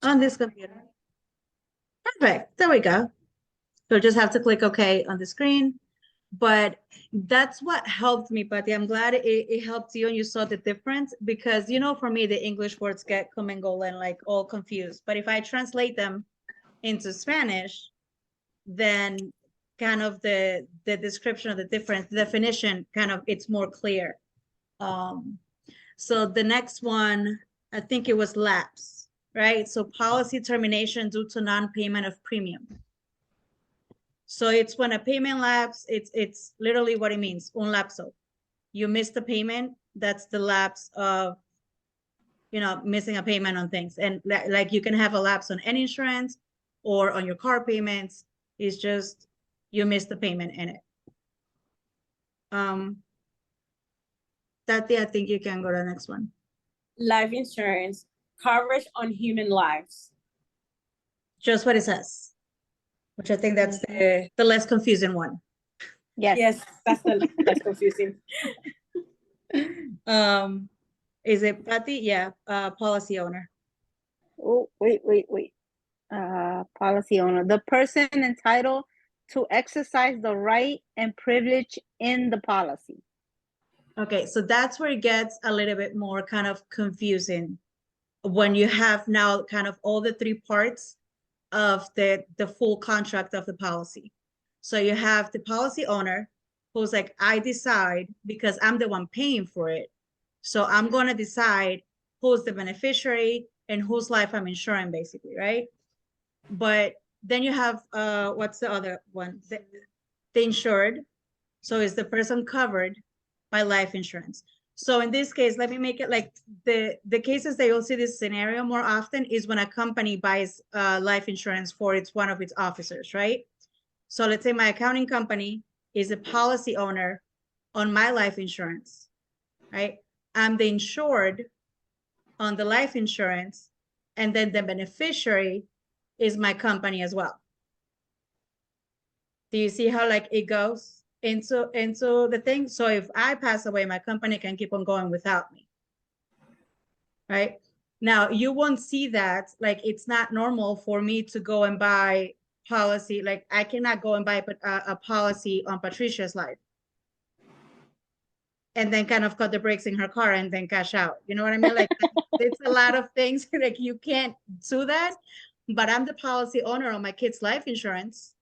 on this computer. Perfect. There we go. So just have to click OK on the screen. But that's what helped me, Patty. I'm glad it helped you and you saw the difference because, you know, for me, the English words get come and go and like all confused. But if I translate them into Spanish, then kind of the description of the difference, the definition, kind of it's more clear. So the next one, I think it was lapse, right? So policy termination due to non-payment of premium. So it's when a payment lapse, it's literally what it means, un lapso. You missed the payment, that's the lapse of, you know, missing a payment on things. And like you can have a lapse on any insurance or on your car payments. It's just you missed the payment in it. Tati, I think you can go to the next one. Life insurance, coverage on human lives. Just what it says, which I think that's the less confusing one. Yes, that's the less confusing. Is it Patty? Yeah, policy owner. Oh, wait. Policy owner, the person entitled to exercise the right and privilege in the policy. Okay, so that's where it gets a little bit more kind of confusing when you have now kind of all the three parts of the full contract of the policy. So you have the policy owner who's like, I decide because I'm the one paying for it. So I'm going to decide who's the beneficiary and whose life I'm insuring, basically, right? But then you have, what's the other one? The insured. So is the person covered by life insurance? So in this case, let me make it like the cases that you'll see this scenario more often is when a company buys life insurance for one of its officers, right? So let's say my accounting company is a policy owner on my life insurance, right? I'm the insured on the life insurance, and then the beneficiary is my company as well. Do you see how like it goes into the thing? So if I pass away, my company can keep on going without me, right? Now you won't see that, like it's not normal for me to go and buy policy. Like I cannot go and buy a policy on Patricia's life and then kind of cut the brakes in her car and then cash out. You know what I mean? Like it's a lot of things like you can't do that, but I'm the policy owner on my kid's life insurance.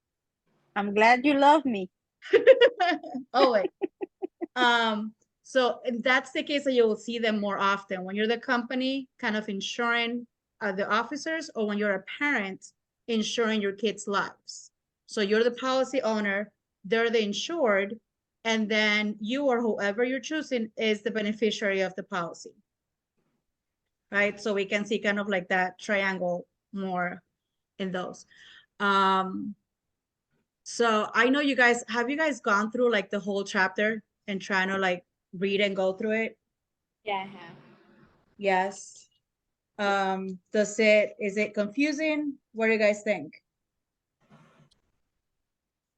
I'm glad you love me. Always. So that's the case that you will see them more often when you're the company kind of insuring the officers, or when you're a parent insuring your kids' lives. So you're the policy owner, they're the insured, and then you or whoever you're choosing is the beneficiary of the policy. Right? So we can see kind of like that triangle more in those. So I know you guys, have you guys gone through like the whole chapter and trying to like read and go through it? Yeah, I have. Yes. Is it confusing? What do you guys think?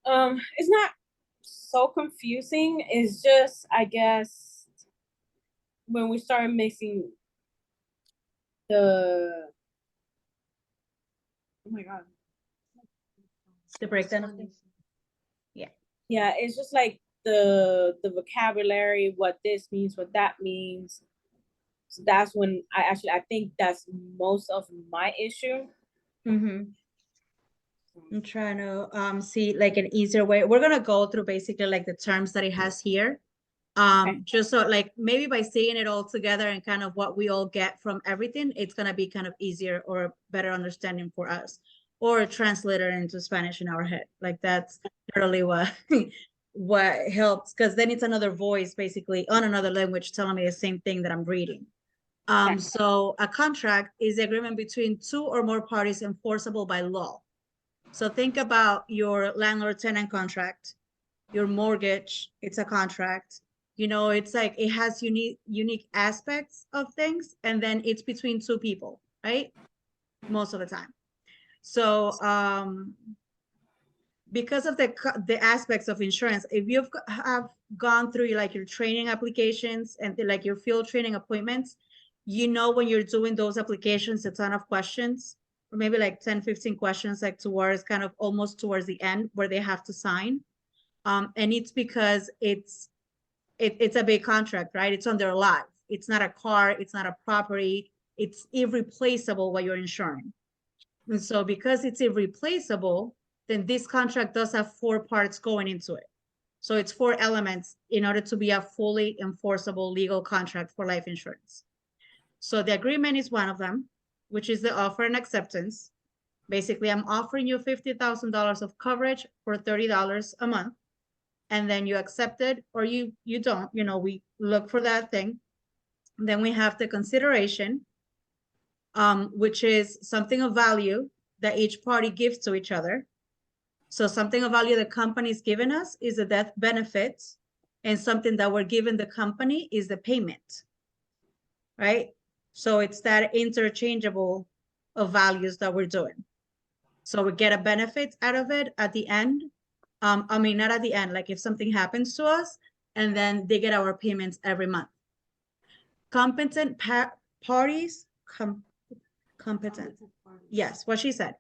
It's not so confusing. It's just, I guess, when we start mixing oh my God. The breakdown of things? Yeah. Yeah, it's just like the vocabulary, what this means, what that means. So that's when I think that's most of my issue. Mm-hmm. I'm trying to see like an easier way. We're gonna go through basically like the terms that it has here. Okay. Just so like maybe by saying it all together and kind of what we all get from everything, it's gonna be kind of easier or better understanding for us, or translate it into Spanish in our head. Like that's literally what helps, because then it's another voice basically on another language telling me the same thing that I'm reading. So a contract is the agreement between two or more parties enforceable by law. So think about your landlord-tenant contract, your mortgage, it's a contract. You know, it's like it has unique aspects of things, and then it's between two people, right? Most of the time. So because of the aspects of insurance, if you have gone through like your training applications and like your field training appointments, you know when you're doing those applications, a ton of questions or maybe like 10, 15 questions, like towards kind of almost towards the end where they have to sign. And it's because it's a big contract, right? It's on their life. It's not a car, it's not a property, it's irreplaceable what you're insuring. And so because it's irreplaceable, then this contract does have 4 parts going into it. So it's 4 elements in order to be a fully enforceable legal contract for life insurance. So the agreement is one of them, which is the offer and acceptance. Basically, I'm offering you $50,000 of coverage for $30 a month, and then you accept it or you don't. You know, we look for that thing. Then we have the consideration, which is something of value that each party gives to each other. So something of value the company's given us is the death benefit, and something that we're giving the company is the payment, right? So it's that interchangeable of values that we're doing. So we get a benefit out of it at the end. I mean, not at the end, like if something happens to us, and then they get our payments every month. Competent parties, competent. Yes, what she said.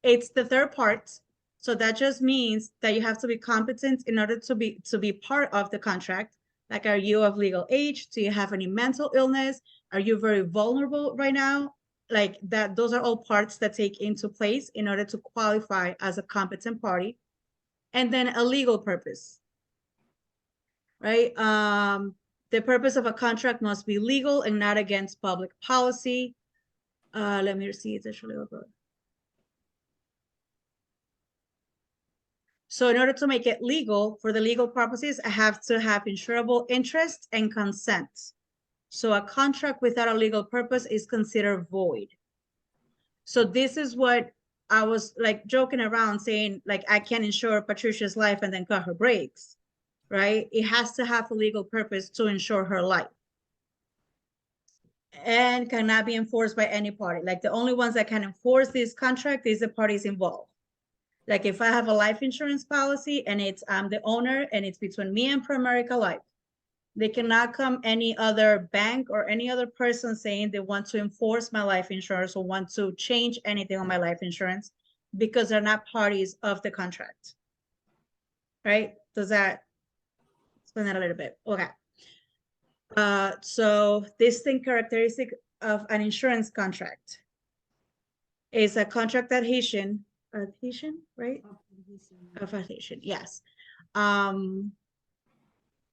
It's the third part. So that just means that you have to be competent in order to be part of the contract. Like, are you of legal age? Do you have any mental illness? Are you very vulnerable right now? Like that, those are all parts that take into place in order to qualify as a competent party. And then a legal purpose, right? The purpose of a contract must be legal and not against public policy. Let me see, it's actually over. So in order to make it legal, for the legal purposes, I have to have insurable interest and consent. So a contract without a legal purpose is considered void. So this is what I was like joking around saying, like, I can't insure Patricia's life and then cut her brakes, right? It has to have a legal purpose to insure her life and cannot be enforced by any party. Like the only ones that can enforce this contract is the parties involved. Like if I have a life insurance policy and I'm the owner and it's between me and Pramerica Life, they cannot come any other bank or any other person saying they want to enforce my life insurance or want to change anything on my life insurance because they're not parties of the contract. Right? Does that explain that a little bit? Okay. So distinct characteristic of an insurance contract is a contract adhesion, right? Of adhesion, yes.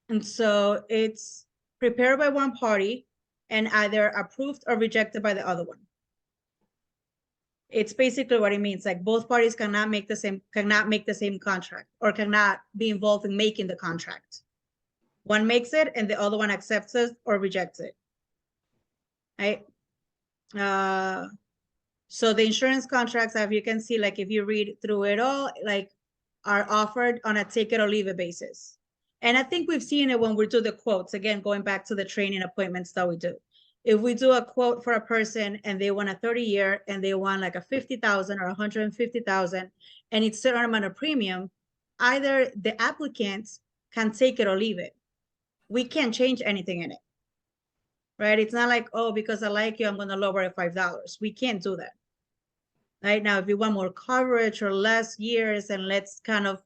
And so it's prepared by one party and either approved or rejected by the other one. It's basically what it means. Like both parties cannot make the same contract or cannot be involved in making the contract. One makes it and the other one accepts it or rejects it. Right? So the insurance contracts, as you can see, like if you read through it all, like are offered on a take it or leave it basis. And I think we've seen it when we do the quotes, again, going back to the training appointments that we do. If we do a quote for a person and they want a 30-year and they want like a 50,000 or 150,000 and it's a certain amount of premium, either the applicants can take it or leave it. We can't change anything in it, right? It's not like, oh, because I like you, I'm going to lower it $5. We can't do that. Right now, if you want more coverage or less years and let's kind of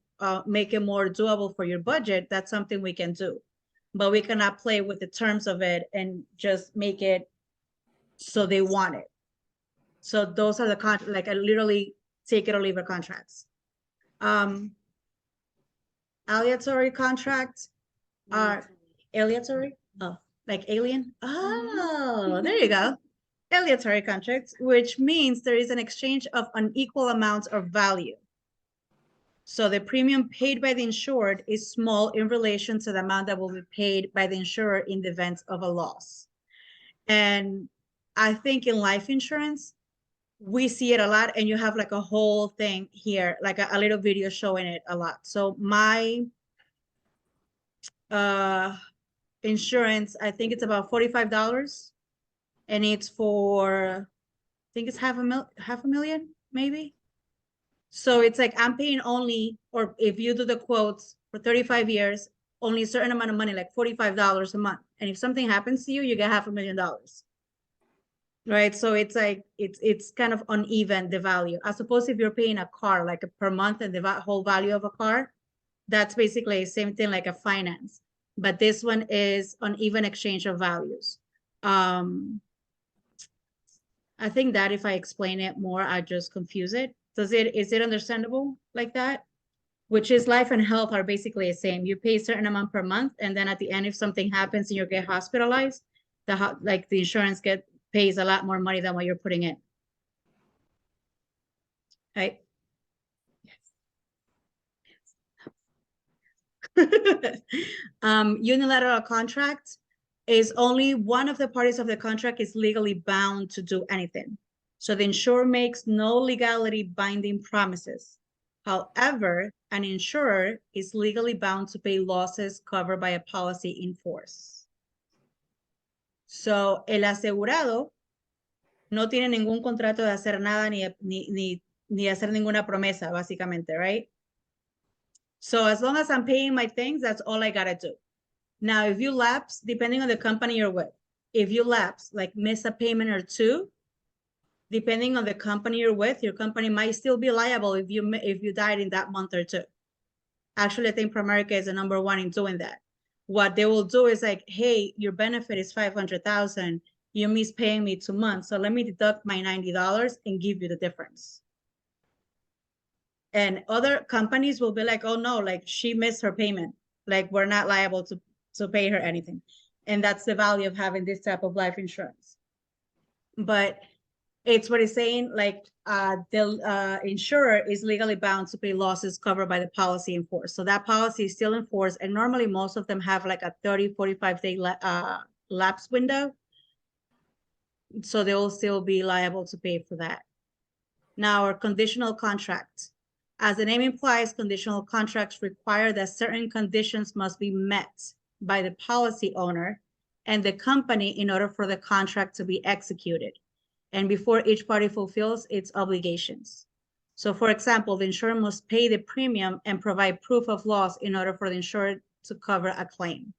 make it more doable for your budget, that's something we can do. But we cannot play with the terms of it and just make it so they want it. So those are the like I literally take it or leave it contracts. Aleatory contracts are aleatory. Oh, like alien. Oh, there you go. Aleatory contracts, which means there is an exchange of unequal amounts of value. So the premium paid by the insured is small in relation to the amount that will be paid by the insurer in the event of a loss. And I think in life insurance, we see it a lot, and you have like a whole thing here, like a little video showing it a lot. So my insurance, I think it's about $45. And it's for, I think it's half a million, maybe. So it's like I'm paying only, or if you do the quotes for 35 years, only a certain amount of money, like $45 a month. And if something happens to you, you get $500,000. right? So it's like, it's kind of uneven, the value. I suppose if you're paying a car, like per month and the whole value of a car, that's basically the same thing like a finance. But this one is uneven exchange of values. I think that if I explain it more, I just confuse it. Is it understandable like that? Which is life and health are basically the same. You pay a certain amount per month, and then at the end, if something happens and you get hospitalized, the insurance pays a lot more money than what you're putting in. Right? Yes. Unilateral contract is only one of the parties of the contract is legally bound to do anything. So the insurer makes no legality binding promises. However, an insurer is legally bound to pay losses covered by a policy in force. So el asegurado no tiene ningún contrato de hacer nada ni hacer ninguna promesa, básicamente, right? So as long as I'm paying my things, that's all I gotta do. Now, if you lapse, depending on the company you're with, if you lapse, like miss a payment or two, depending on the company you're with, your company might still be liable if you died in that month or two. Actually, I think Pramerica is the #1 in doing that. What they will do is like, hey, your benefit is $500,000. You miss paying me 2 months, so let me deduct my $90 and give you the difference. And other companies will be like, oh no, like she missed her payment. Like we're not liable to pay her anything. And that's the value of having this type of life insurance. But it's what it's saying, like the insurer is legally bound to pay losses covered by the policy in force. So that policy is still in force. And normally most of them have like a 30, 45 day lapse window. So they will still be liable to pay for that. Now, our conditional contract. As the name implies, conditional contracts require that certain conditions must be met by the policy owner and the company in order for the contract to be executed, and before each party fulfills its obligations. So, for example, the insurer must pay the premium and provide proof of loss in order for the insured to cover a claim,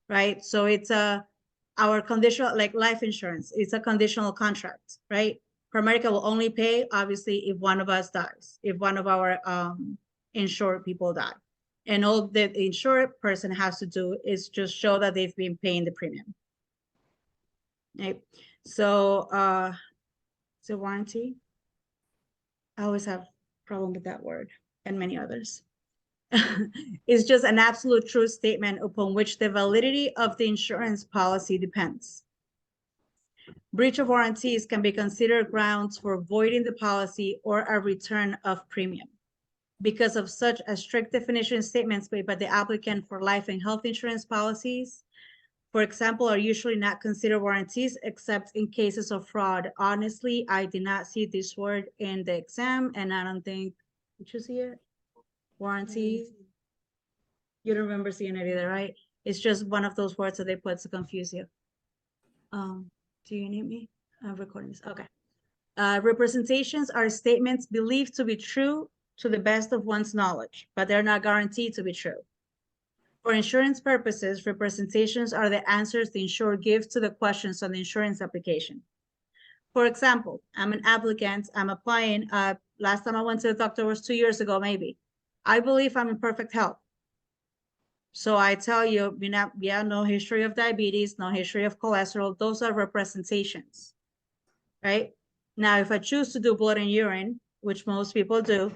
right? So it's our conditional, like life insurance, it's a conditional contract, right? Pramerica will only pay, obviously, if one of us dies, if one of our insured people die. And all the insured person has to do is just show that they've been paying the premium. Right? So, it's a warranty. I always have problem with that word and many others. It's just an absolute true statement upon which the validity of the insurance policy depends. Breach of warranties can be considered grounds for voiding the policy or a return of premium. Because of such a strict definition, statements made by the applicant for life and health insurance policies, for example, are usually not considered warranties except in cases of fraud. Honestly, I did not see this word in the exam, and I don't think, did you see it? Warranty? You don't remember seeing it either, right? It's just one of those words that they put to confuse you. Do you need me? I'm recording this. Okay. Representations are statements believed to be true to the best of one's knowledge, but they're not guaranteed to be true. For insurance purposes, representations are the answers the insurer gives to the questions on the insurance application. For example, I'm an applicant, I'm applying. Last time I went to the doctor was 2 years ago, maybe. I believe I'm in perfect health. So I tell you, yeah, no history of diabetes, no history of cholesterol. Those are representations, right? Now, if I choose to do blood and urine, which most people do,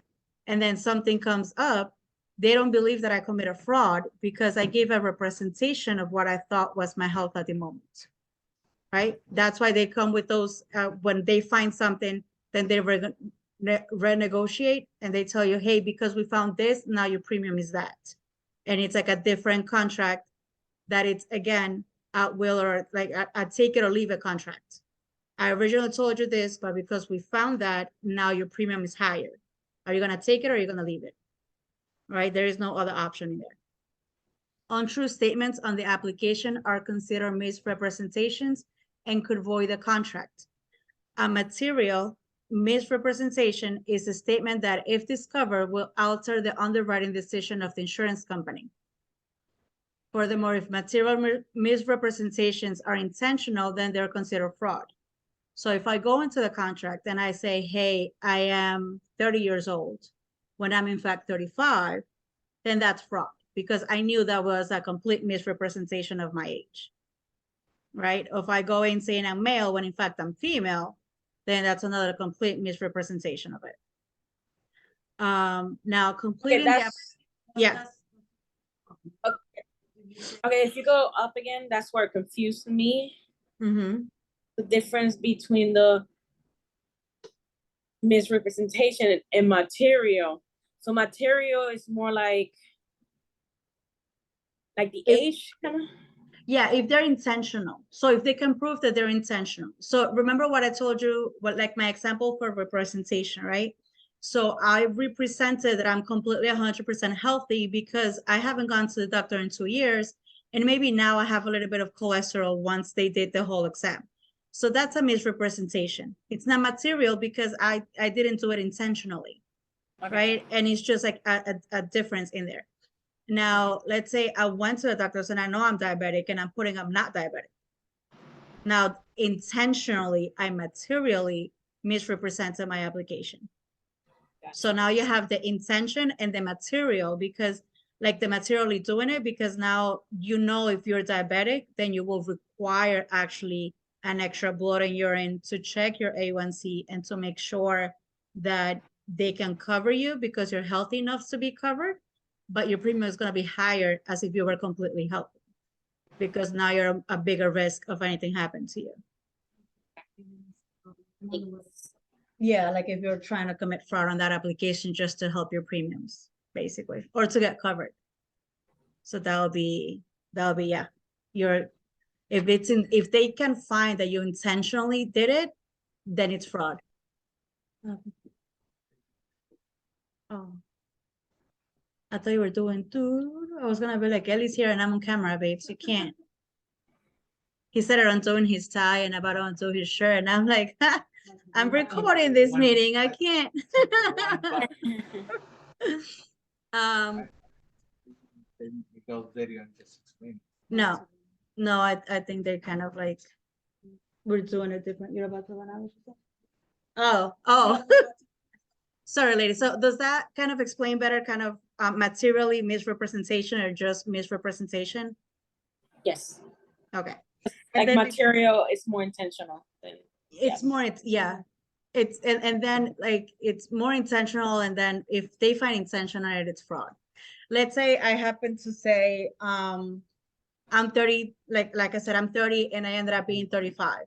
and then something comes up, they don't believe that I commit a fraud because I gave a representation of what I thought was my health at the moment, right? That's why they come with those, when they find something, then they renegotiate and they tell you, hey, because we found this, now your premium is that. And it's like a different contract that it's, again, at will or like a take it or leave it contract. I originally told you this, but because we found that, now your premium is higher. Are you going to take it or are you going to leave it? Right? There is no other option in there. Untrue statements on the application are considered misrepresentations and could void the contract. A material misrepresentation is a statement that, if discovered, will alter the underwriting decision of the insurance company. Furthermore, if material misrepresentations are intentional, then they're considered fraud. So if I go into the contract and I say, hey, I am 30 years old, when I'm in fact 35, then that's fraud, because I knew that was a complete misrepresentation of my age, right? If I go in saying I'm male when in fact I'm female, then that's another complete misrepresentation of it. Now Okay, completing the, yeah. Okay, if you go up again, that's where it confused me. Mm-hmm. The difference between the misrepresentation and material. So material is more like the age kind of. Yeah, if they're intentional. So if they can prove that they're intentional. So remember what I told you, what like my example for representation, right? So I represented that I'm completely 100% healthy because I haven't gone to the doctor in 2 years. And maybe now I have a little bit of cholesterol once they did the whole exam. So that's a misrepresentation. It's not material because I didn't do it intentionally, Okay. right? And it's just like a difference in there. Now, let's say I went to the doctors and I know I'm diabetic and I'm putting I'm not diabetic. Now, intentionally, I materially misrepresented my application. Gotcha. So now you have the intention and the material, because like the materially doing it, because now you know if you're diabetic, then you will require actually an extra blood and urine to check your A1C and to make sure that they can cover you because you're healthy enough to be covered, but your premium is going to be higher as if you were completely healthy, because now you're a bigger risk of anything happening to you. Yeah, like if you're trying to commit fraud on that application just to help your premiums, basically, or to get covered. So that'll be yeah. If they can find that you intentionally did it, then it's fraud. Oh, I thought you were doing two. I was gonna be like, Ellie's here and I'm on camera, babes. You can't. He said it undoing his tie and about to undo his shirt, and I'm like, I'm recording this meeting. I can't. No, no, I think they're kind of like, we're doing it different. You're about to run out. Oh. Sorry, lady. So does that kind of explain better kind of materially misrepresentation or just misrepresentation? Yes. Okay. Like material is more intentional than. It's more, yeah. It's and then like it's more intentional, and then if they find intentional, it's fraud. Let's say I happen to say I'm 30, like I said, I'm 30 and I ended up being 35,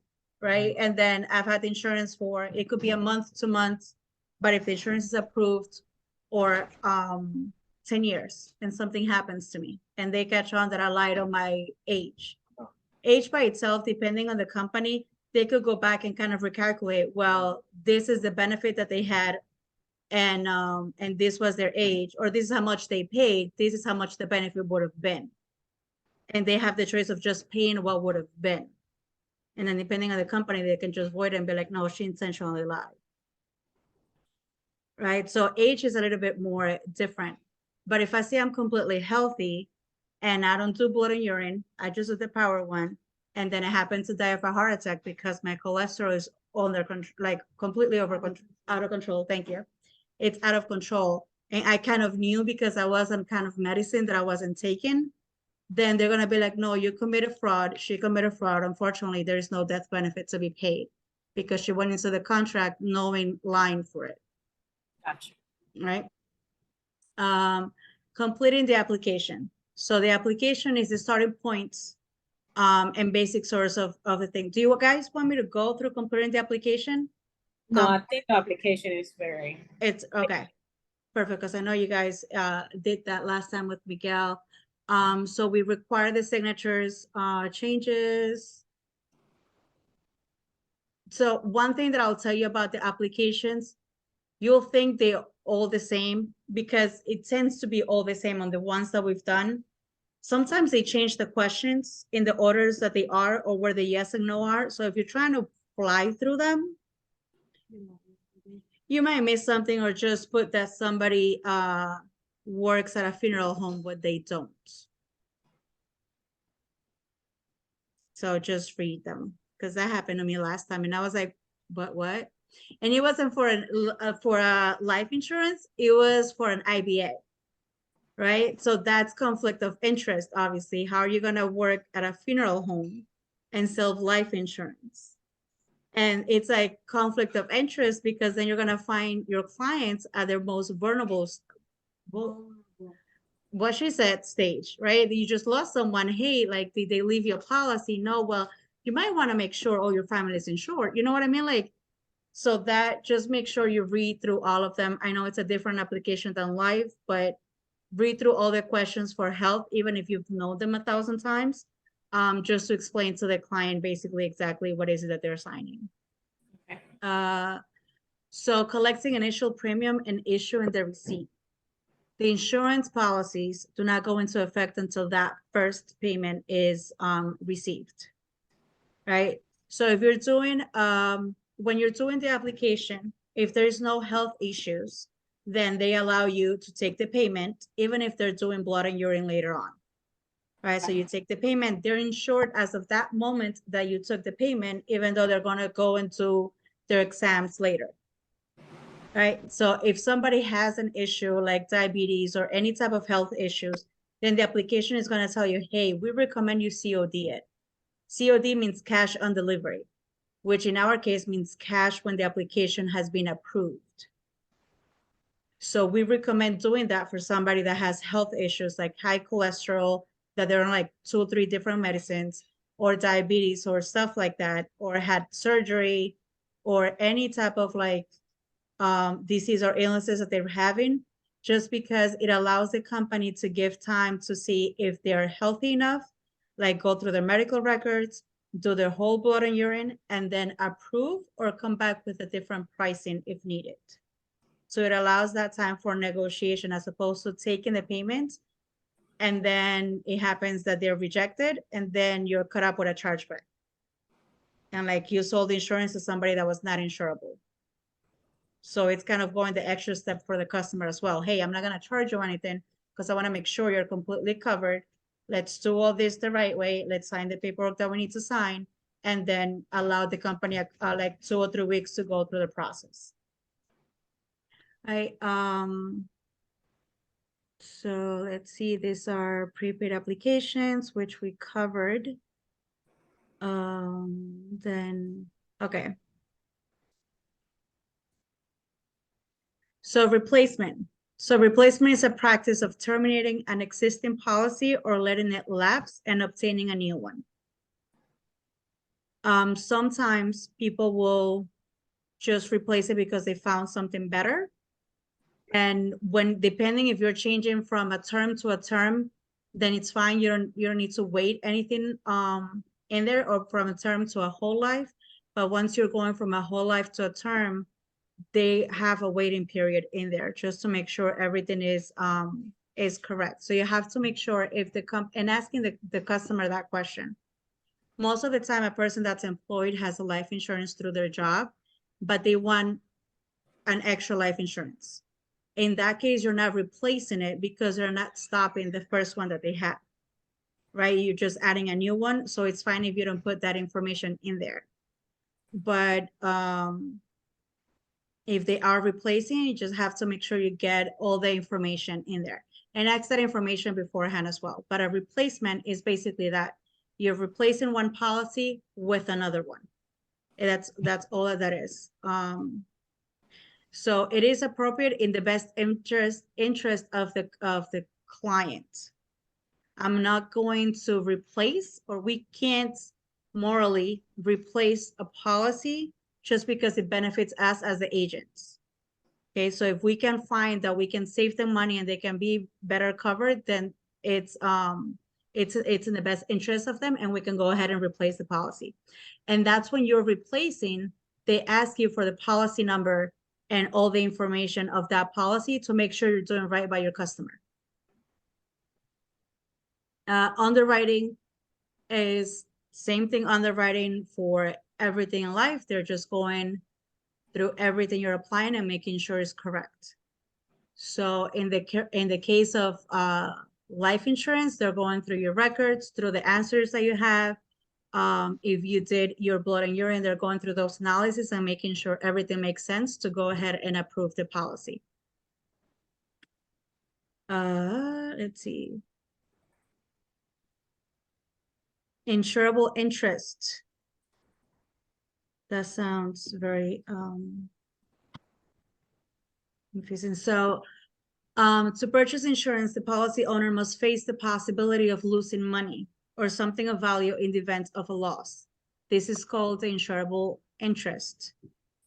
right? And then I've had insurance for, it could be a month, 2 months, but if the insurance is approved, or 10 years and something happens to me and they catch on that I lied on my age. Age by itself, depending on the company, they could go back and kind of recalculate, well, this is the benefit that they had, and this was their age, or this is how much they paid, this is how much the benefit would have been. And they have the choice of just paying what would have been. And then depending on the company, they can just void it and be like, no, she intentionally lied. Right? So age is a little bit more different. But if I say I'm completely healthy and I don't do blood and urine, I just do the power one, and then I happen to die of a heart attack because my cholesterol is under control, like completely out of control. Thank you. It's out of control. And I kind of knew because I was on kind of medicine that I wasn't taking. Then they're going to be like, no, you committed fraud. She committed fraud. Unfortunately, there is no death benefit to be paid because she went into the contract knowing lying for it. Gotcha. Right? Completing the application. So the application is the starting points and basic source of the thing. Do you guys want me to go through completing the application? No, I think the application is very. It's okay. Perfect, because I know you guys did that last time with Miguel. So we require the signatures, changes. So one thing that I'll tell you about the applications, you'll think they're all the same because it tends to be all the same on the ones that we've done. Sometimes they change the questions in the orders that they are or where the yes and no are. So if you're trying to fly through them, you might miss something or just put that somebody works at a funeral home, but they don't. So just read them, because that happened to me last time. And I was like, but what? And it wasn't for a life insurance, it was for an IBA, right? So that's conflict of interest, obviously. How are you gonna work at a funeral home and sell life insurance? And it's like conflict of interest because then you're gonna find your clients at their most vulnerable, what she said, stage, right? You just lost someone. Hey, like, did they leave you a policy? No, well, you might want to make sure all your family is insured. You know what I mean? Like, so that just make sure you read through all of them. I know it's a different application than life, but read through all the questions for health, even if you've known them 1,000 times, just to explain to the client basically exactly what is it that they're signing. Okay. So collecting initial premium and issuing the receipt. The insurance policies do not go into effect until that first payment is received, right? So if you're doing, when you're doing the application, if there's no health issues, then they allow you to take the payment, even if they're doing blood and urine later on, right? So you take the payment, they're insured as of that moment that you took the payment, even though they're gonna go into their exams later. Right. So if somebody has an issue like diabetes or any type of health issues, then the application is going to tell you, hey, we recommend you COD it. COD means cash on delivery, which in our case means cash when the application has been approved. So we recommend doing that for somebody that has health issues like high cholesterol, that they're on like 2 or 3 different medicines, or diabetes or stuff like that, or had surgery, or any type of like disease or illnesses that they're having, just because it allows the company to give time to see if they're healthy enough, like go through their medical records, do their whole blood and urine, and then approve or come back with a different pricing if needed. So it allows that time for negotiation as opposed to taking the payment and then it happens that they're rejected and then you're cut up with a chargeback. And like you sold insurance to somebody that was not insurable. So it's kind of going the extra step for the customer as well. Hey, I'm not going to charge you anything because I want to make sure you're completely covered. Let's do all this the right way. Let's sign the paperwork that we need to sign and then allow the company like 2 or 3 weeks to go through the process. So let's see, these are prepaid applications, which we covered. Okay. So replacement. So replacement is a practice of terminating an existing policy or letting it lapse and obtaining a new one. Sometimes people will just replace it because they found something better. And when, depending if you're changing from a term to a term, then it's fine. You don't need to wait anything in there, or from a term to a whole life. But once you're going from a whole life to a term, they have a waiting period in there just to make sure everything is correct. So you have to make sure if and asking the customer that question. Most of the time, a person that's employed has a life insurance through their job, but they want an extra life insurance. In that case, you're not replacing it because they're not stopping the first one that they had, right? You're just adding a new one. So it's fine if you don't put that information in there. But if they are replacing, you just have to make sure you get all the information in there and ask that information beforehand as well. But a replacement is basically that you're replacing one policy with another one. And that's all that is. So it is appropriate in the best interest of the client. I'm not going to replace, or we can't morally replace a policy just because it benefits us as the agents. Okay, so if we can find that we can save them money and they can be better covered, then it's in the best interest of them, and we can go ahead and replace the policy. And that's when you're replacing, they ask you for the policy number and all the information of that policy to make sure you're doing right by your customer. Underwriting is same thing, underwriting for everything in life. They're just going through everything you're applying and making sure it's correct. So in the case of life insurance, they're going through your records, through the answers that you have, if you did your blood and urine, they're going through those analyses and making sure everything makes sense to go ahead and approve the policy. Let's see. Insurable interest. That sounds very confusing. So to purchase insurance, the policy owner must face the possibility of losing money or something of value in the event of a loss. This is called the insurable interest.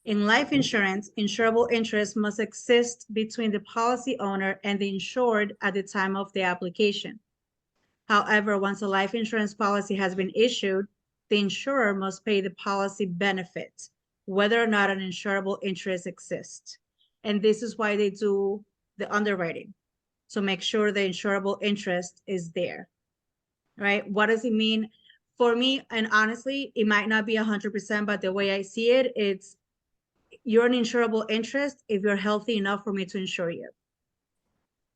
In life insurance, insurable interest must exist between the policy owner and the insured at the time of the application. However, once a life insurance policy has been issued, the insurer must pay the policy benefit, whether or not an insurable interest exists. And this is why they do the underwriting. So make sure the insurable interest is there, right? What does it mean? For me, and honestly, it might not be 100%, but the way I see it, it's you're an insurable interest if you're healthy enough for me to insure you.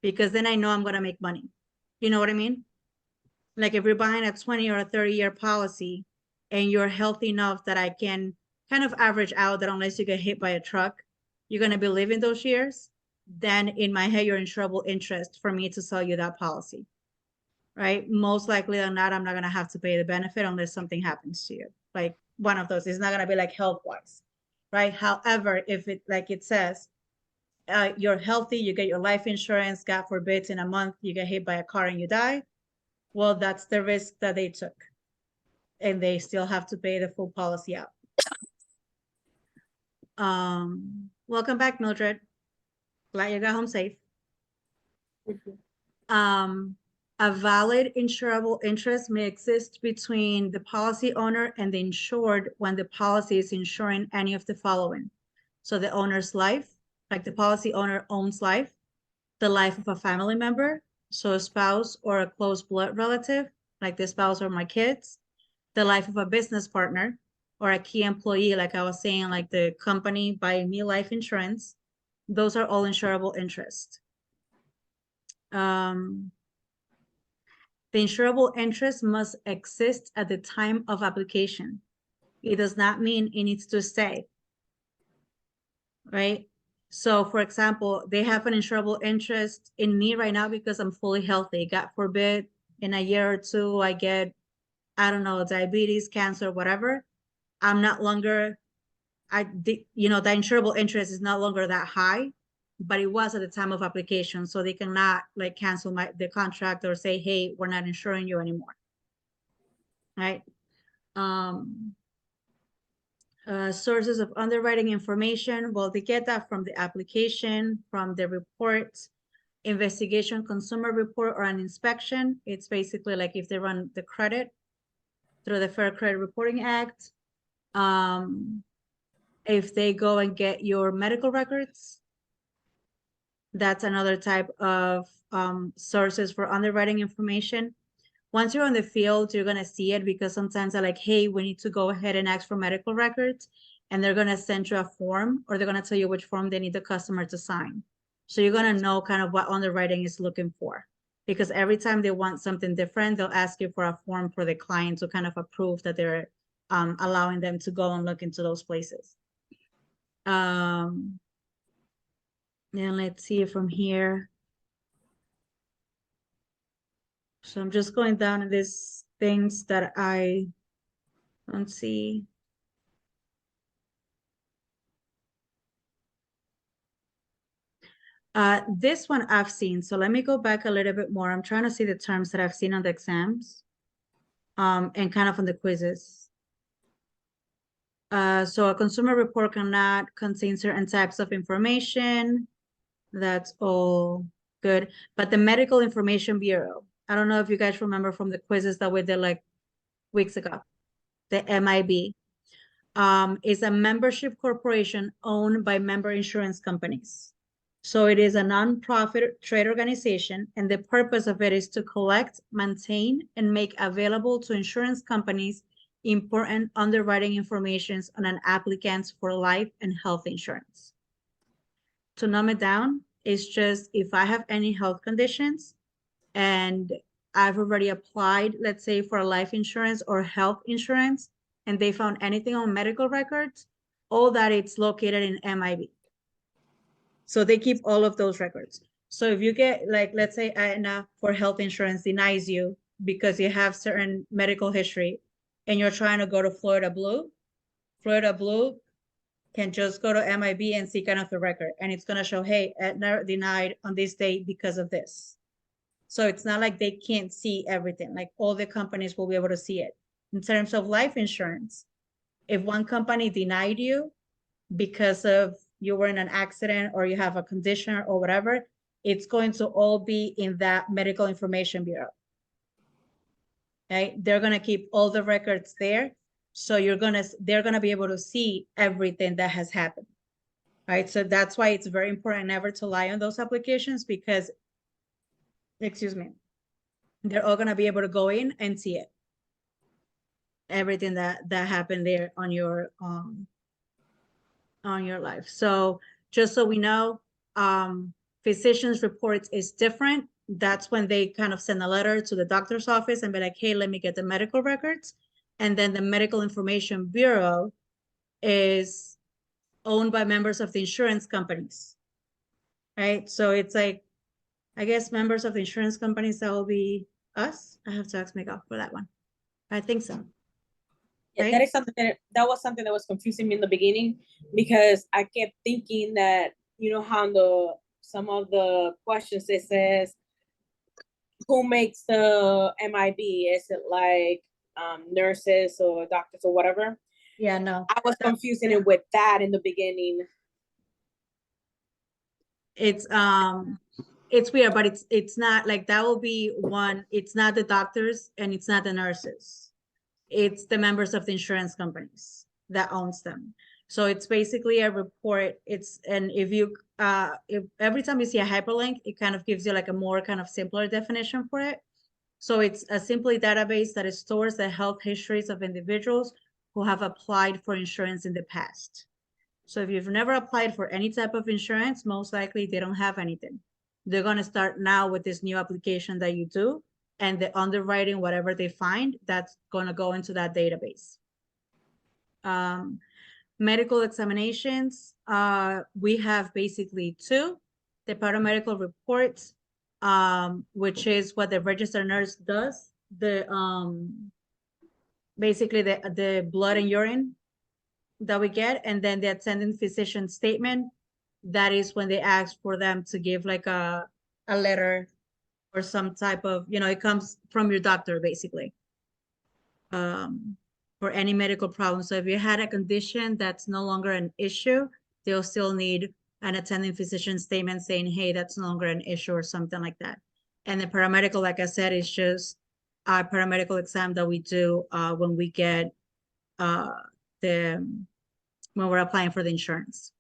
Because then I know I'm going to make money. You know what I mean? Like if you're buying a 20 or a 30-year policy and you're healthy enough that I can kind of average out that unless you get hit by a truck, you're going to be living those years, then in my head, you're insurable interest for me to sell you that policy, right? Most likely than not, I'm not going to have to pay the benefit unless something happens to you. Like one of those, it's not going to be like health-wise, right? However, if it, like it says, you're healthy, you get your life insurance, God forbid, in a month, you get hit by a car and you die, well, that's the risk that they took. And they still have to pay the full policy out. Welcome back, Mildred. Glad you got home safe. A valid insurable interest may exist between the policy owner and the insured when the policy is insuring any of the following. So the owner's life, like the policy owner owns life, the life of a family member, so a spouse or a close blood relative, like the spouse or my kids, the life of a business partner or a key employee, like I was saying, like the company buying me life insurance. Those are all insurable interest. The insurable interest must exist at the time of application. It does not mean it needs to stay, right? So for example, they have an insurable interest in me right now because I'm fully healthy. God forbid, in a year or two, I get, I don't know, diabetes, cancer, whatever. I'm not longer, you know, the insurable interest is no longer that high, but it was at the time of application. So they cannot like cancel the contract or say, hey, we're not insuring you anymore, right? Sources of underwriting information, well, they get that from the application, from the reports, investigation, consumer report, or an inspection. It's basically like if they run the credit through the Fair Credit Reporting Act. If they go and get your medical records, that's another type of sources for underwriting information. Once you're on the field, you're going to see it because sometimes they're like, hey, we need to go ahead and ask for medical records. And they're going to send you a form or they're going to tell you which form they need the customer to sign. So you're going to know kind of what underwriting is looking for. Because every time they want something different, they'll ask you for a form for the client to kind of approve that they're allowing them to go and look into those places. And let's see from here. So I'm just going down these things that I don't see. This one I've seen. So let me go back a little bit more. I'm trying to see the terms that I've seen on the exams and kind of on the quizzes. So a consumer report cannot contain certain types of information. That's all good. But the Medical Information Bureau, I don't know if you guys remember from the quizzes that we did like weeks ago, the MIB, is a membership corporation owned by member insurance companies. So it is a nonprofit trade organization, and the purpose of it is to collect, maintain, and make available to insurance companies important underwriting information on an applicant for life and health insurance. To numb it down, it's just if I have any health conditions and I've already applied, let's say for life insurance or health insurance, and they found anything on medical records, all that it's located in MIB. So they keep all of those records. So if you get, like, let's say Aetna for health insurance denies you because you have certain medical history and you're trying to go to Florida Blue can just go to MIB and see kind of the record. And it's going to show, hey, Aetna denied on this date because of this. So it's not like they can't see everything. Like all the companies will be able to see it. In terms of life insurance, if one company denied you because of you were in an accident or you have a condition or whatever, it's going to all be in that medical information bureau. Okay, they're gonna keep all the records there. So they're gonna be able to see everything that has happened. Right. So that's why it's very important never to lie on those applications because, excuse me, they're all gonna be able to go in and see it. Everything that happened there on your life. So just so we know, physician's reports is different. That's when they kind of send a letter to the doctor's office and be like, hey, let me get the medical records. And then the medical information bureau is owned by members of the insurance companies, right? So it's like, I guess members of the insurance companies, that will be us. I have to ask Miguel for that one. I think so. Yeah, Right? that is something that was something that was confusing me in the beginning because I kept thinking that, you know, how some of the questions it says, who makes the MIB? Is it like nurses or doctors or whatever? Yeah, no. I was confusing it with that in the beginning. It's weird, but it's not like that will be one. It's not the doctors and it's not the nurses. It's the members of the insurance companies that owns them. So it's basically a report. And if every time you see a hyperlink, it kind of gives you like a more kind of simpler definition for it. So it's a simply database that stores the health histories of individuals who have applied for insurance in the past. So if you've never applied for any type of insurance, most likely they don't have anything. They're going to start now with this new application that you do, and the underwriting, whatever they find, that's going to go into that database. Medical examinations, we have basically two. The paramedical reports, which is what the registered nurse does. Basically the blood and urine that we get, and then the attending physician statement. That is when they ask for them to give like a letter or some type of, it comes from your doctor basically, for any medical problem. So if you had a condition that's no longer an issue, they'll still need an attending physician statement saying, hey, that's no longer an issue or something like that. And the paramedical, like I said, is just a paramedical exam that we do when we get when we're applying for the insurance.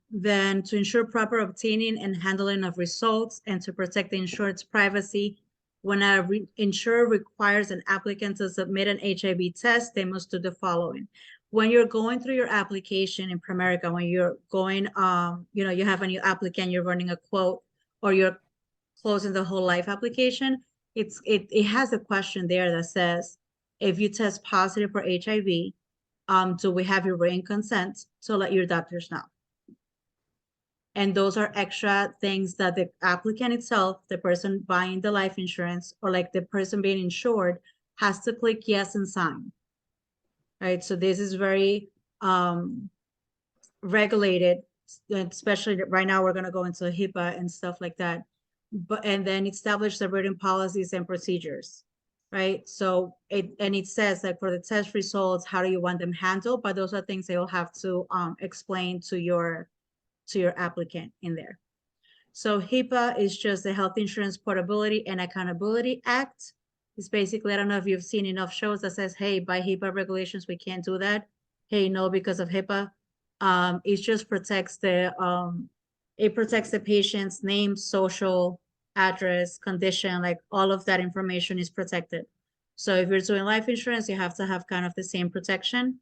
Then to ensure proper obtaining and handling of results and to protect the insured's privacy, when a insurer requires an applicant to submit an HIV test, they must do the following. When you're going through your application in Primerica, when you're going, you have a new applicant, you're running a quote, or you're closing the whole life application, it has a question there that says, if you test positive for HIV, do we have your written consent to let your doctors know? And those are extra things that the applicant itself, the person buying the life insurance, or like the person being insured, has to click yes and sign. Right. So this is very regulated, especially right now we're going to go into HIPAA and stuff like that. And then establish the written policies and procedures. Right. So it says that for the test results, how do you want them handled? But those are things they'll have to explain to your applicant in there. So HIPAA is just the Health Insurance Portability and Accountability Act. It's basically, I don't know if you've seen enough shows that says, hey, by HIPAA regulations, we can't do that. Hey, no, because of HIPAA. It just protects the patient's name, social, address, condition, like all of that information is protected. So if you're doing life insurance, you have to have kind of the same protection.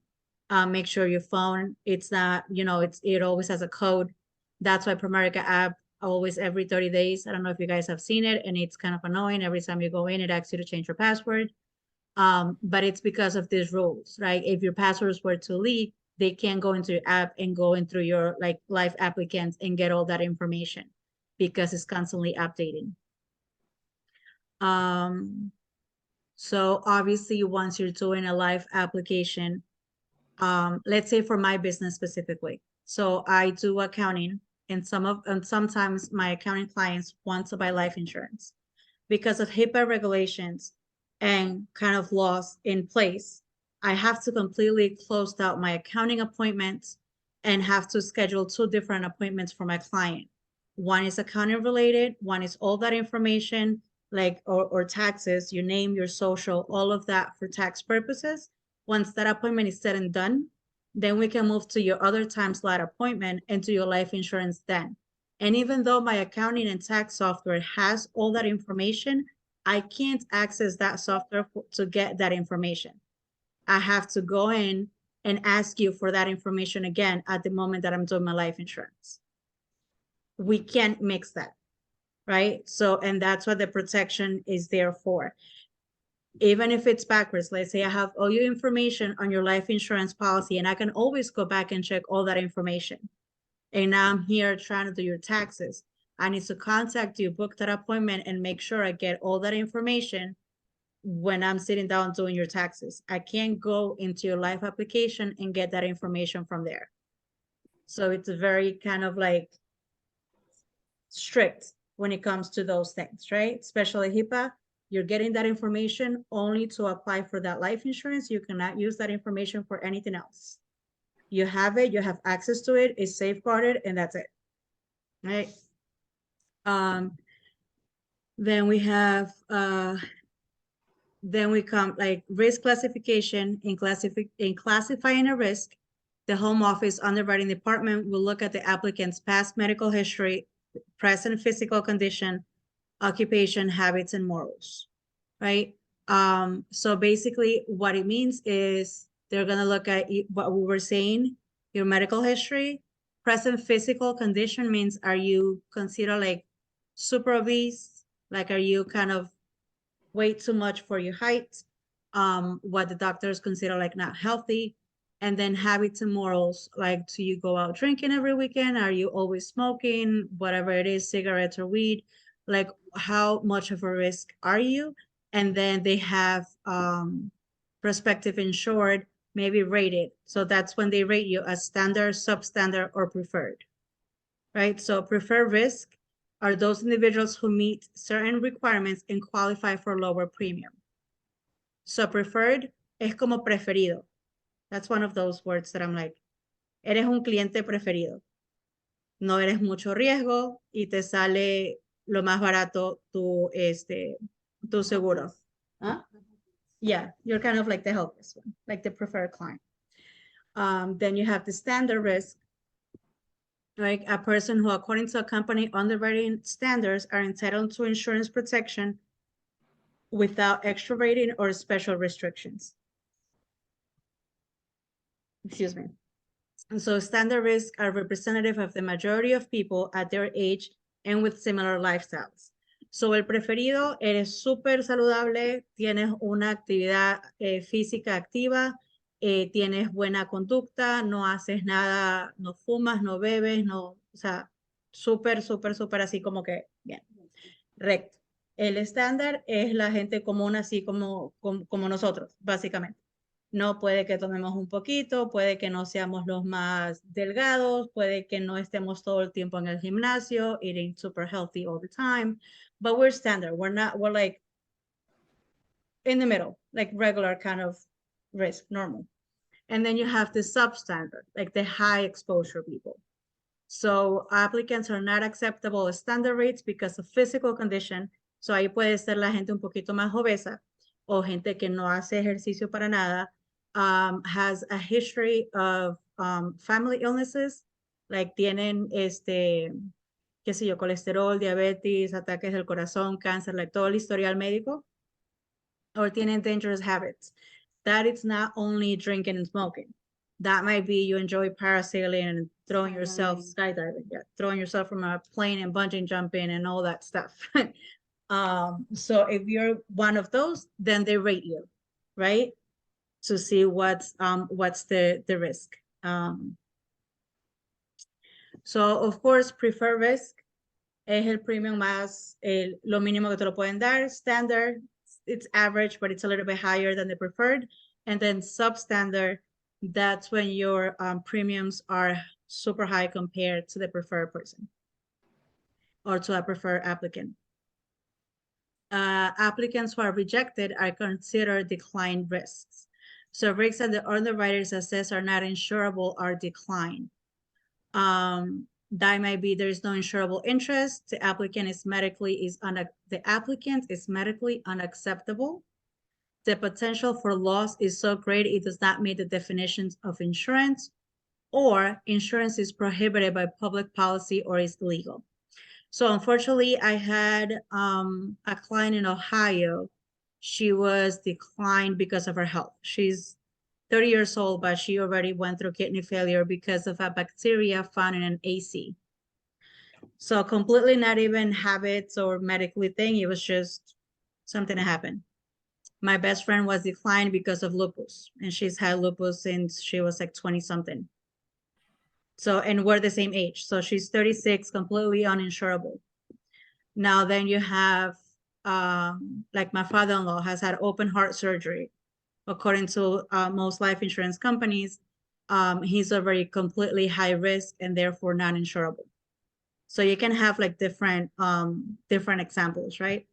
Make sure your phone, it's not, it always has a code. That's why Primerica app always every 30 days. I don't know if you guys have seen it, and it's kind of annoying. Every time you go in, it asks you to change your password. But it's because of these rules, right? If your passwords were to leak, they can't go into your app and go in through your like life applicants and get all that information because it's constantly updating. So obviously once you're doing a life application, let's say for my business specifically. So I do accounting, and sometimes my accounting clients want to buy life insurance. Because of HIPAA regulations and kind of laws in place, I have to completely close out my accounting appointments and have to schedule 2 different appointments for my client. One is accounting related, one is all that information, like, or taxes, your name, your social, all of that for tax purposes. Once that appointment is said and done, then we can move to your other time slot appointment and to your life insurance then. And even though my accounting and tax software has all that information, I can't access that software to get that information. I have to go in and ask you for that information again at the moment that I'm doing my life insurance. We can't mix that, right? So, and that's what the protection is there for. Even if it's backwards, let's say I have all your information on your life insurance policy, and I can always go back and check all that information. And now I'm here trying to do your taxes. I need to contact you, book that appointment, and make sure I get all that information when I'm sitting down doing your taxes. I can't go into your life application and get that information from there. So it's very kind of like strict when it comes to those things, right? Especially HIPAA, you're getting that information only to apply for that life insurance. You cannot use that information for anything else. You have it, you have access to it, it's safeguarded, and that's it, right? Then we have, then we come like risk classification. In classifying a risk, the home office underwriting department will look at the applicant's past medical history, present physical condition, occupation, habits, and morals, right? So basically what it means is they're gonna look at what we were saying, your medical history. Present physical condition means, are you considered like super obese? Like, are you kind of way too much for your height? What the doctors consider like not healthy. And then habits and morals, like, do you go out drinking every weekend? Are you always smoking? Whatever it is, cigarettes or weed, like how much of a risk are you? And then they have prospective insured, maybe rated. So that's when they rate you as standard, substandard, or preferred, right? So preferred risk are those individuals who meet certain requirements and qualify for lower premium. So preferred es como preferido. That's one of those words that I'm like, eres un cliente preferido. No eres mucho riesgo y te sale lo más barato tu seguro. Huh? Yeah, you're kind of like the helpless one, like the preferred client. Then you have the standard risk, like a person who, according to a company underwriting standards, are entitled to insurance protection without extra rating or special restrictions. Excuse me. And so standard risk are representative of the majority of people at their age and with similar lifestyles. So el preferido, eres súper saludable, tienes una actividad física activa, tienes buena conducta, no haces nada, no fumas, no bebes, no, o sea, súper, súper, súper así como que bien, recto. El estándar es la gente común así como nosotros, básicamente. No, puede que tomemos un poquito, puede que no seamos los más delgados, puede que no estemos todo el tiempo en el gimnasio, eating super healthy all the time, but we're standard. We're like in the middle, like regular kind of risk, normal. And then you have the substandard, like the high exposure people. So applicants are not acceptable standard rates because of physical condition. So ahí puede ser la gente un poquito más obesa o gente que no hace ejercicio para nada, has a history of family illnesses, like tienen qué sé yo, colesterol, diabetes, ataques del corazón, cáncer, like todo el historial médico, or tienen dangerous habits. That it's not only drinking and smoking. That might be you enjoy parasailing and throwing yourself Skydiving. skydiving, yeah, throwing yourself from a plane and bungee jumping and all that stuff. So if you're one of those, then they rate you, right? To see what's the risk. So of course, preferred risk es el premium más, lo mínimo que te lo pueden dar. Standard, it's average, but it's a little bit higher than the preferred. And then substandard, that's when your premiums are super high compared to the preferred person or to a preferred applicant. Applicants who are rejected are considered declined risks. So risks that the underwriters assess are not insurable are declined. That might be there is no insurable interest. The applicant is medically unacceptable. The potential for loss is so great it does not meet the definitions of insurance, or insurance is prohibited by public policy or is illegal. So unfortunately, I had a client in Ohio. She was declined because of her health. She's 30 years old, but she already went through kidney failure because of a bacteria found in an AC. So completely not even habits or medically thing. It was just something that happened. My best friend was declined because of lupus, and she's had lupus since she was like 20 something. So, and we're the same age. So she's 36, completely uninsurable. Now then you have, like my father-in-law has had open heart surgery. According to most life insurance companies, he's already completely high risk and therefore non-insurable. So you can have like different examples, right?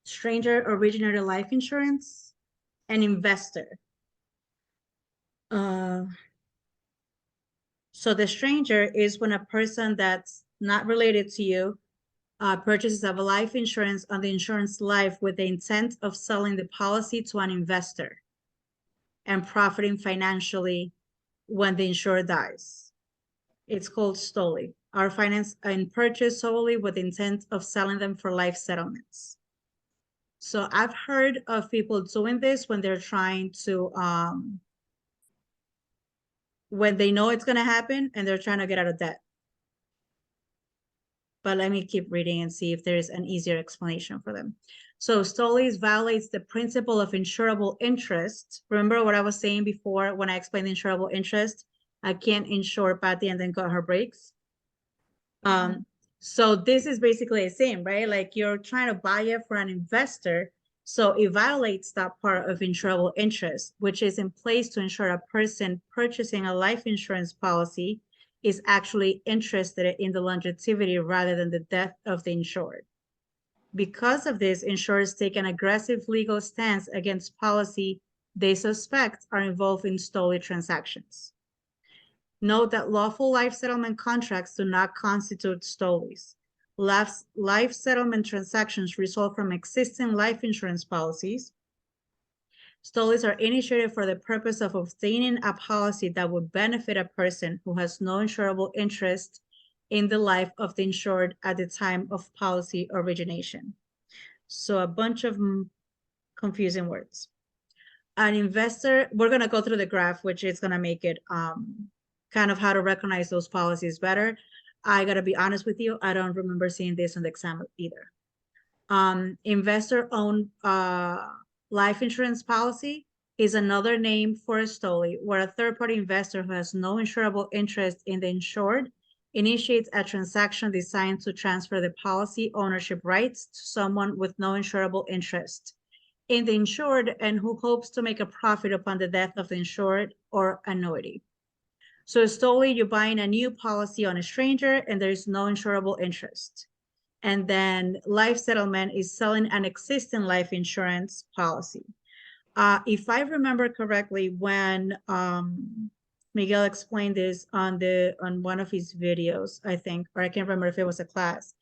Stranger-originated life insurance, an investor. So the stranger is when a person that's not related to you purchases of a life insurance on the insurance life with the intent of selling the policy to an investor and profiting financially when the insured dies. It's called STOLI. Are financed and purchased solely with the intent of selling them for life settlements. So I've heard of people doing this when they're trying to, when they know it's going to happen and they're trying to get out of debt. But let me keep reading and see if there's an easier explanation for them. So STOLI violates the principle of insurable interest. Remember what I was saying before when I explained the insurable interest? I can't insure Patty and then cut her breaks. So this is basically the same, right? Like you're trying to buy it for an investor. So it violates that part of insurable interest, which is in place to ensure a person purchasing a life insurance policy is actually interested in the longevity rather than the death of the insured. Because of this, insurers take an aggressive legal stance against policy they suspect are involved in STOLI transactions. Note that lawful life settlement contracts do not constitute STOLIs. Life settlement transactions result from existing life insurance policies. STOLIs are initiated for the purpose of obtaining a policy that would benefit a person who has no insurable interest in the life of the insured at the time of policy origination. So a bunch of confusing words. An investor, we're going to go through the graph, which is going to make it kind of how to recognize those policies better. I got to be honest with you, I don't remember seeing this on the exam either. Investor-owned life insurance policy is another name for a STOLI, where a third-party investor who has no insurable interest in the insured initiates a transaction designed to transfer the policy ownership rights to someone with no insurable interest in the insured and who hopes to make a profit upon the death of the insured or annuity. So STOLI, you're buying a new policy on a stranger and there's no insurable interest. And then life settlement is selling an existing life insurance policy. If I remember correctly, when Miguel explained this on one of his videos, I think, or I can't remember if it was a class.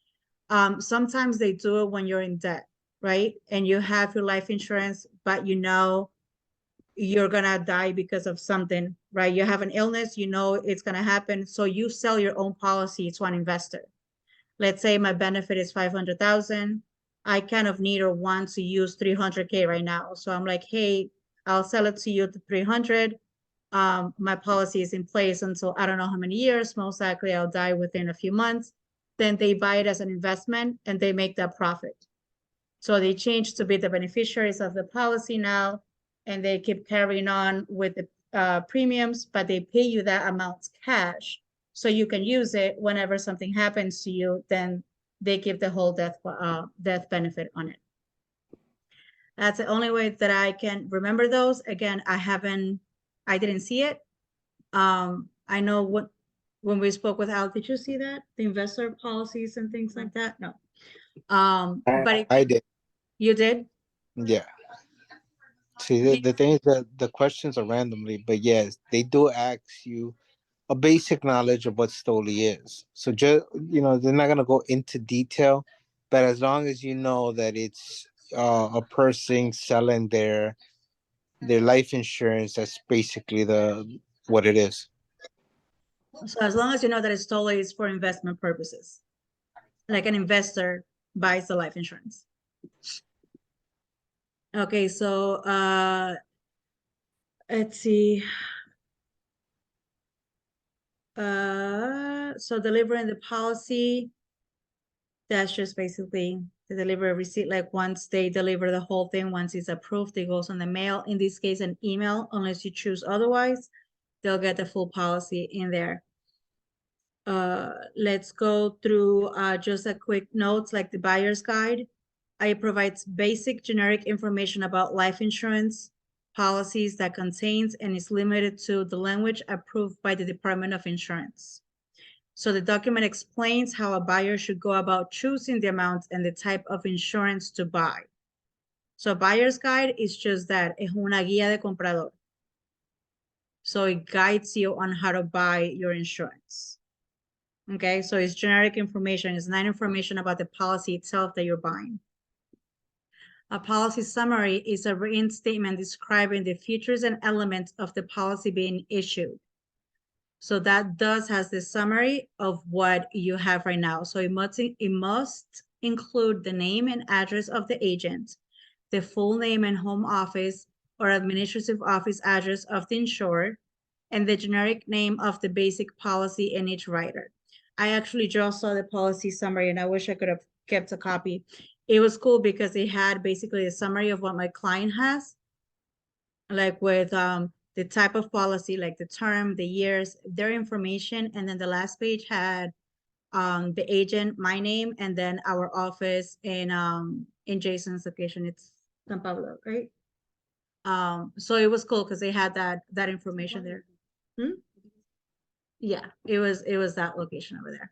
Sometimes they do it when you're in debt, right? And you have your life insurance, but you know you're gonna die because of something, right? You have an illness, you know it's gonna happen, so you sell your own policy to an investor. Let's say my benefit is 500,000. I kind of need or want to use 300K right now. So I'm like, hey, I'll sell it to you at 300. My policy is in place until I don't know how many years. Most likely I'll die within a few months. Then they buy it as an investment and they make that profit. So they change to be the beneficiaries of the policy now, and they keep carrying on with the premiums, but they pay you that amount cash. So you can use it whenever something happens to you, then they give the whole death benefit on it. That's the only way that I can remember those. Again, I didn't see it. I know when we spoke with Al, did you see that? The investor policies and things like that? No. But I did. You did? Yeah. See, the thing is that the questions are randomly, but yes, they do ask you a basic knowledge of what Stoli is. So just, they're not gonna go into detail, but as long as you know that it's a person selling their life insurance, that's basically what it is. So as long as you know that it's totally is for investment purposes, like an investor buys the life insurance. Okay, so let's see. So delivering the policy, that's just basically to deliver a receipt. Like once they deliver the whole thing, once it's approved, it goes on the mail. In this case, an email, unless you choose otherwise, they'll get the full policy in there. Let's go through just a quick notes like the buyer's guide. It provides basic generic information about life insurance policies that contains and is limited to the language approved by the Department of Insurance. So the document explains how a buyer should go about choosing the amount and the type of insurance to buy. So buyer's guide is just that, es una guía de comprador. So it guides you on how to buy your insurance. Okay, so it's generic information. It's not information about the policy itself that you're buying. A policy summary is a written statement describing the features and elements of the policy being issued. So that has the summary of what you have right now. So it must include the name and address of the agent, the full name and home office or administrative office address of the insured, and the generic name of the basic policy in each rider. I actually just saw the policy summary and I wish I could have kept a copy. It was cool because it had basically a summary of what my client has, like with the type of policy, like the term, the years, their information. And then the last page had the agent, my name, and then our office in Jason's location. It's San Pablo, right? So it was cool because they had that information there. Yeah, it was that location over there.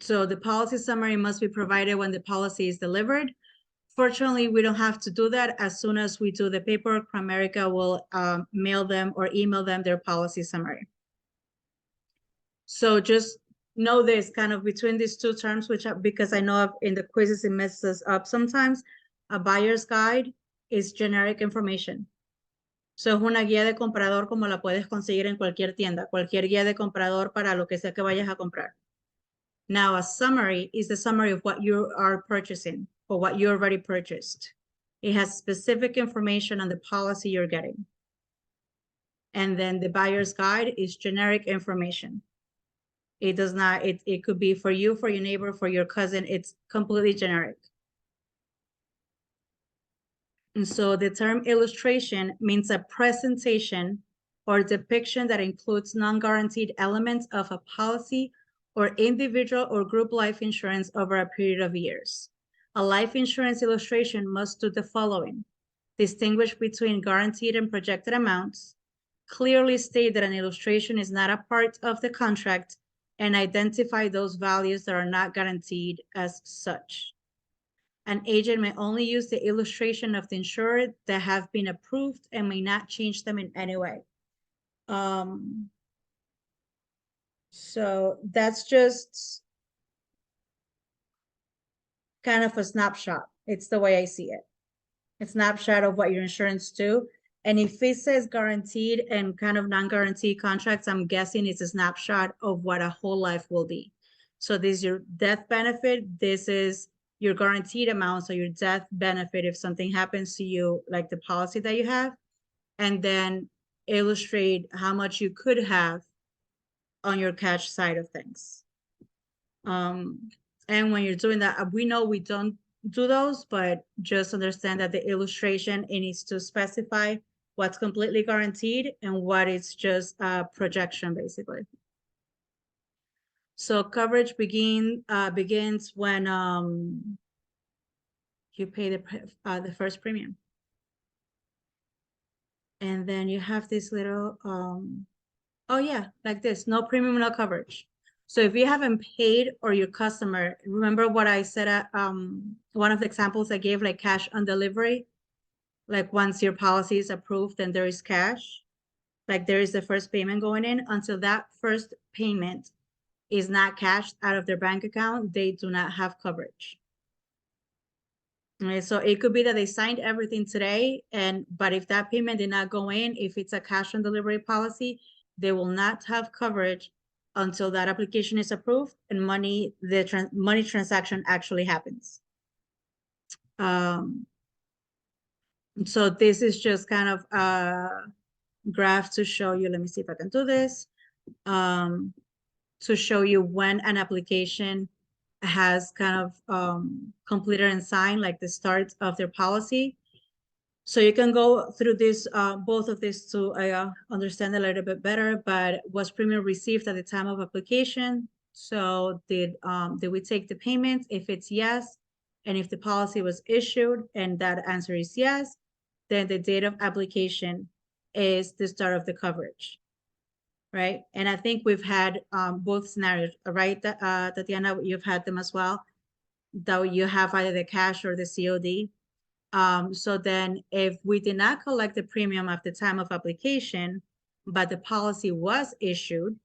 So the policy summary must be provided when the policy is delivered. Fortunately, we don't have to do that. As soon as we do the paperwork, Primerica will mail them or email them their policy summary. So just know this kind of between these two terms, because I know in the quizzes it messes up sometimes. A buyer's guide is generic information. So es una guía de comprador como la puedes conseguir en cualquier tienda, cualquier guía de comprador para lo que sea que vayas a comprar. Now, a summary is the summary of what you are purchasing or what you already purchased. It has specific information on the policy you're getting. And then the buyer's guide is generic information. It does not, it could be for you, for your neighbor, for your cousin. It's completely generic. And so the term illustration means a presentation or depiction that includes non-guaranteed elements of a policy or individual or group life insurance over a period of years. A life insurance illustration must do the following: distinguish between guaranteed and projected amounts, clearly state that an illustration is not a part of the contract, and identify those values that are not guaranteed as such. An agent may only use the illustration of the insured that have been approved and may not change them in any way. So that's just kind of a snapshot. It's the way I see it. A snapshot of what your insurance do. And if it says guaranteed and kind of non-guaranteed contracts, I'm guessing it's a snapshot of what a whole life will be. So this is your death benefit. This is your guaranteed amount, so your death benefit if something happens to you, like the policy that you have, and then illustrate how much you could have on your cash side of things. And when you're doing that, we know we don't do those, but just understand that the illustration, it needs to specify what's completely guaranteed and what is just a projection, basically. So coverage begins when you pay the first premium. And then you have this little, oh yeah, like this, no premium, no coverage. So if you haven't paid or your customer, remember what I said at one of the examples I gave, like cash on delivery, like once your policy is approved, then there is cash, like there is the first payment going in. Until that first payment is not cashed out of their bank account, they do not have coverage. Okay, so it could be that they signed everything today, but if that payment did not go in, if it's a cash on delivery policy, they will not have coverage until that application is approved and money transaction actually happens. So this is just kind of a graph to show you. Let me see if I can do this. To show you when an application has kind of completed and signed, like the start of their policy. So you can go through this, both of these to understand a little bit better. But was premium received at the time of application? So did we take the payment? If it's yes, and if the policy was issued and that answer is yes, then the date of application is the start of the coverage, right? And I think we've had both scenarios, right? Tatiana, you've had them as well, that you have either the cash or the COD. So then if we did not collect the premium at the time of application, but the policy was issued,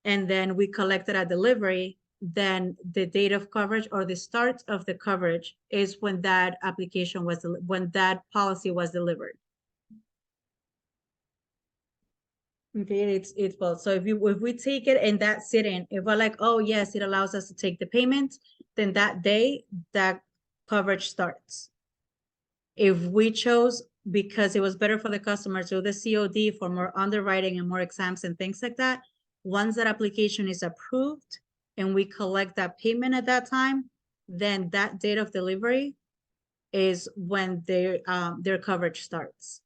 and then we collected at delivery, then the date of coverage or the start of the coverage is when that application was, when that policy was delivered. Okay, it's both. So if we take it in that sitting, if we're like, oh yes, it allows us to take the payment, then that day that coverage starts. If we chose, because it was better for the customer, to do the COD for more underwriting and more exams and things like that, once that application is approved and we collect that payment at that time, then that date of delivery is when their coverage starts.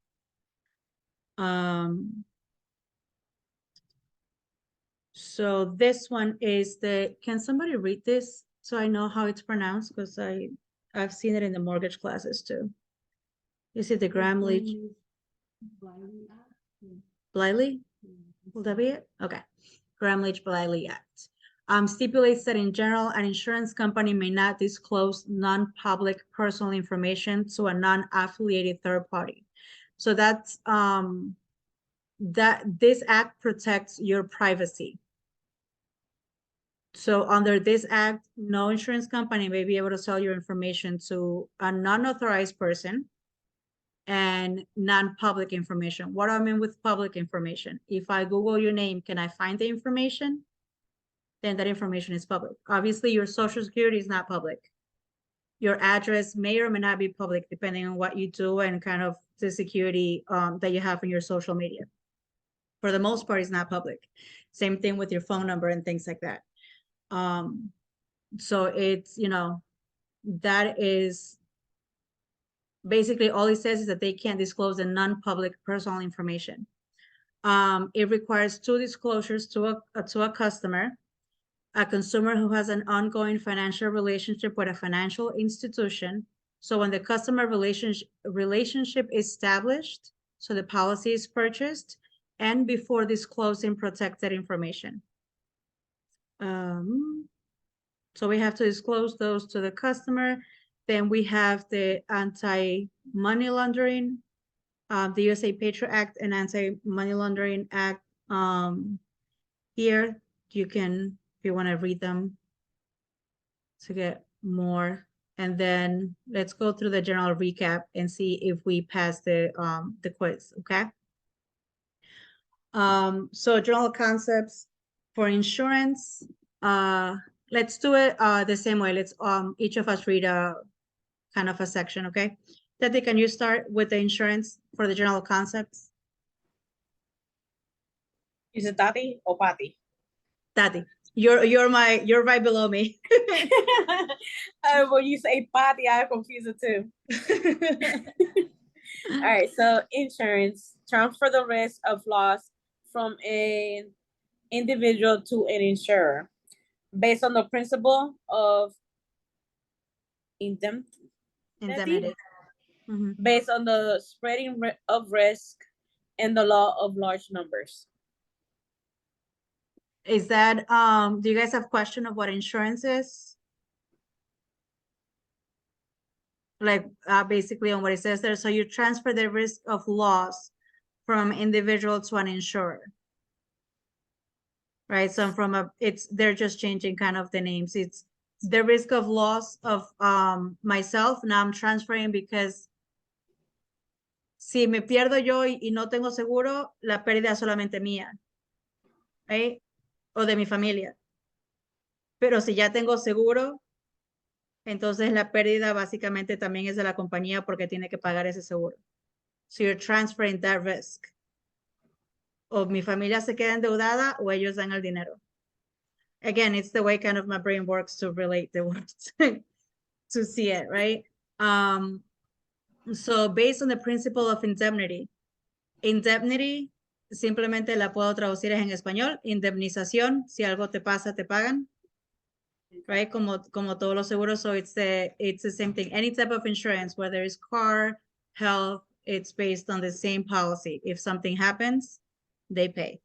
So this one is can somebody read this so I know how it's pronounced? Because I've seen it in the mortgage classes too. Is it the Gramm-Leach? Bliley? Will that be it? Okay. Gramm-Leach-Bliley Act. Stipulates that in general, an insurance company may not disclose non-public personal information to a non-affiliated third party. So that's that this act protects your privacy. So under this act, no insurance company may be able to sell your information to a non-authorized person and non-public information. What do I mean with public information? If I Google your name, can I find the information? Then that information is public. Obviously, your social security is not public. Your address may or may not be public, depending on what you do and kind of the security that you have in your social media. For the most part, it's not public. Same thing with your phone number and things like that. So it's, that is basically all it says is that they can't disclose the non-public personal information. It requires 2 disclosures to a customer, a consumer who has an ongoing financial relationship with a financial institution. So when the customer relationship is established, so the policy is purchased, and before disclosing protected information. So we have to disclose those to the customer. Then we have the Anti-Money Laundering, the USA Patriot Act and Anti-Money Laundering Act. Here you can, if you want to read them to get more. And then let's go through the general recap and see if we pass the quiz, okay? So general concepts for insurance. let's do it the same way. Let's each of us read a kind of a section, okay? Tati, can you start with the insurance for the general concepts? Is it Tati or Patty? Tati, you're right below me. When you say Patty, I confuse it too. All right, so insurance transfer the risk of loss from an individual to an insurer based on the principle of indemnity, Indemnity. Mhm. based on the spreading of risk and the law of large numbers. Is that, do you guys have question of what insurance is? Like, basically on what it says there, so you transfer the risk of loss from individual to an insurer. Right, so they're just changing kind of the names. It's the risk of loss of myself, now I'm transferring because si me pierdo yo y no tengo seguro, la pérdida es solamente mía, right? O de mi familia. Pero si ya tengo seguro, entonces la pérdida básicamente también es de la compañía porque tiene que pagar ese seguro. So you're transferring that risk. O mi familia se queda endeudada o ellos dan el dinero. Again, it's the way kind of my brain works to relate the words to see it, right? So based on the principle of indemnity, simplemente la puedo traducir en español, indemnización, si algo te pasa, te pagan, right? Como todos los seguros, so it's the same thing. Any type of insurance, whether it's car, health, it's based on the same policy. If something happens, they pay.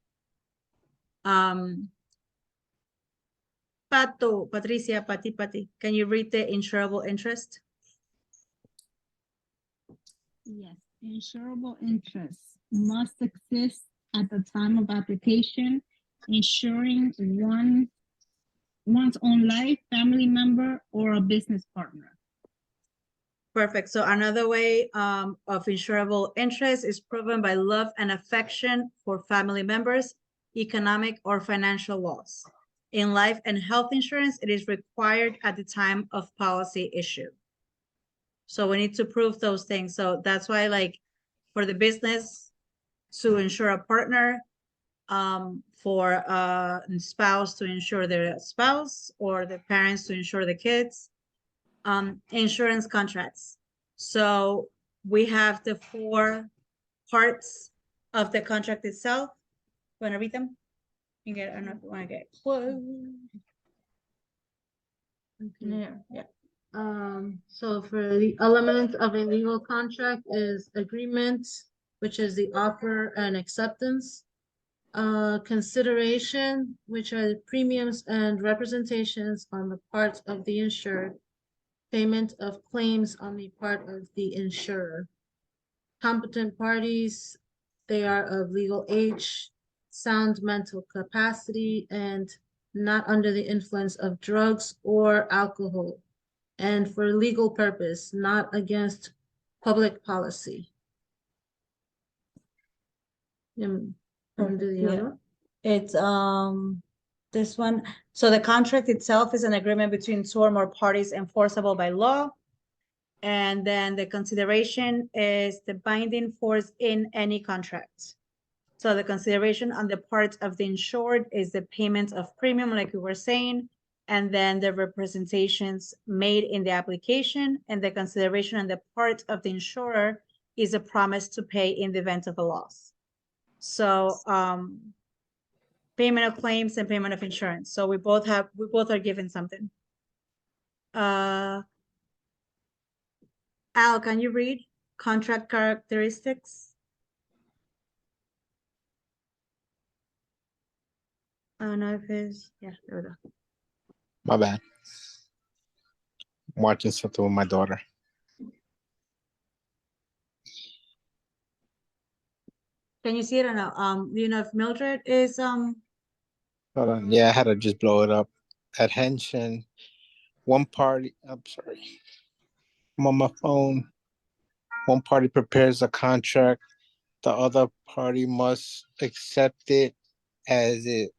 Patricia, Pati, can you read the insurable interest? Yes, insurable interest must exist at the time of application, ensuring one's own life, family member, or a business partner. Perfect. So another way of insurable interest is proven by love and affection for family members, economic or financial loss. In life and health insurance, it is required at the time of policy issue. So we need to prove those things. So that's why, like, for the business to insure a partner, for a spouse to insure their spouse, or the parents to insure the kids, insurance contracts. So we have the 4 parts of the contract itself. Want to read them? You get, I don't know if you want to get. Yeah. So for the elements of a legal contract is agreement, which is the offer and acceptance. Consideration, which are the premiums and representations on the part of the insured. Payment of claims on the part of the insurer. Competent parties, they are of legal age, sound mental capacity, and not under the influence of drugs or alcohol, and for legal purpose, not against public policy. Do the other one? It's this one. So the contract itself is an agreement between 2 or more parties enforceable by law. And then the consideration is the binding force in any contract. So the consideration on the part of the insured is the payment of premium, like we were saying, and then the representations made in the application, and the consideration on the part of the insurer is a promise to pay in the event of a loss. So payment of claims and payment of insurance. So we both are given something. Al, can you read contract characteristics? I don't know if it's, yeah, there we go. My bad. I'm watching something with my daughter. Can you see it or no? Do you know if Mildred is Hold on. Yeah, I had to just blow it up. Attention. One party. I'm sorry. I'm on my phone. One party prepares a contract. The other party must accept it as it.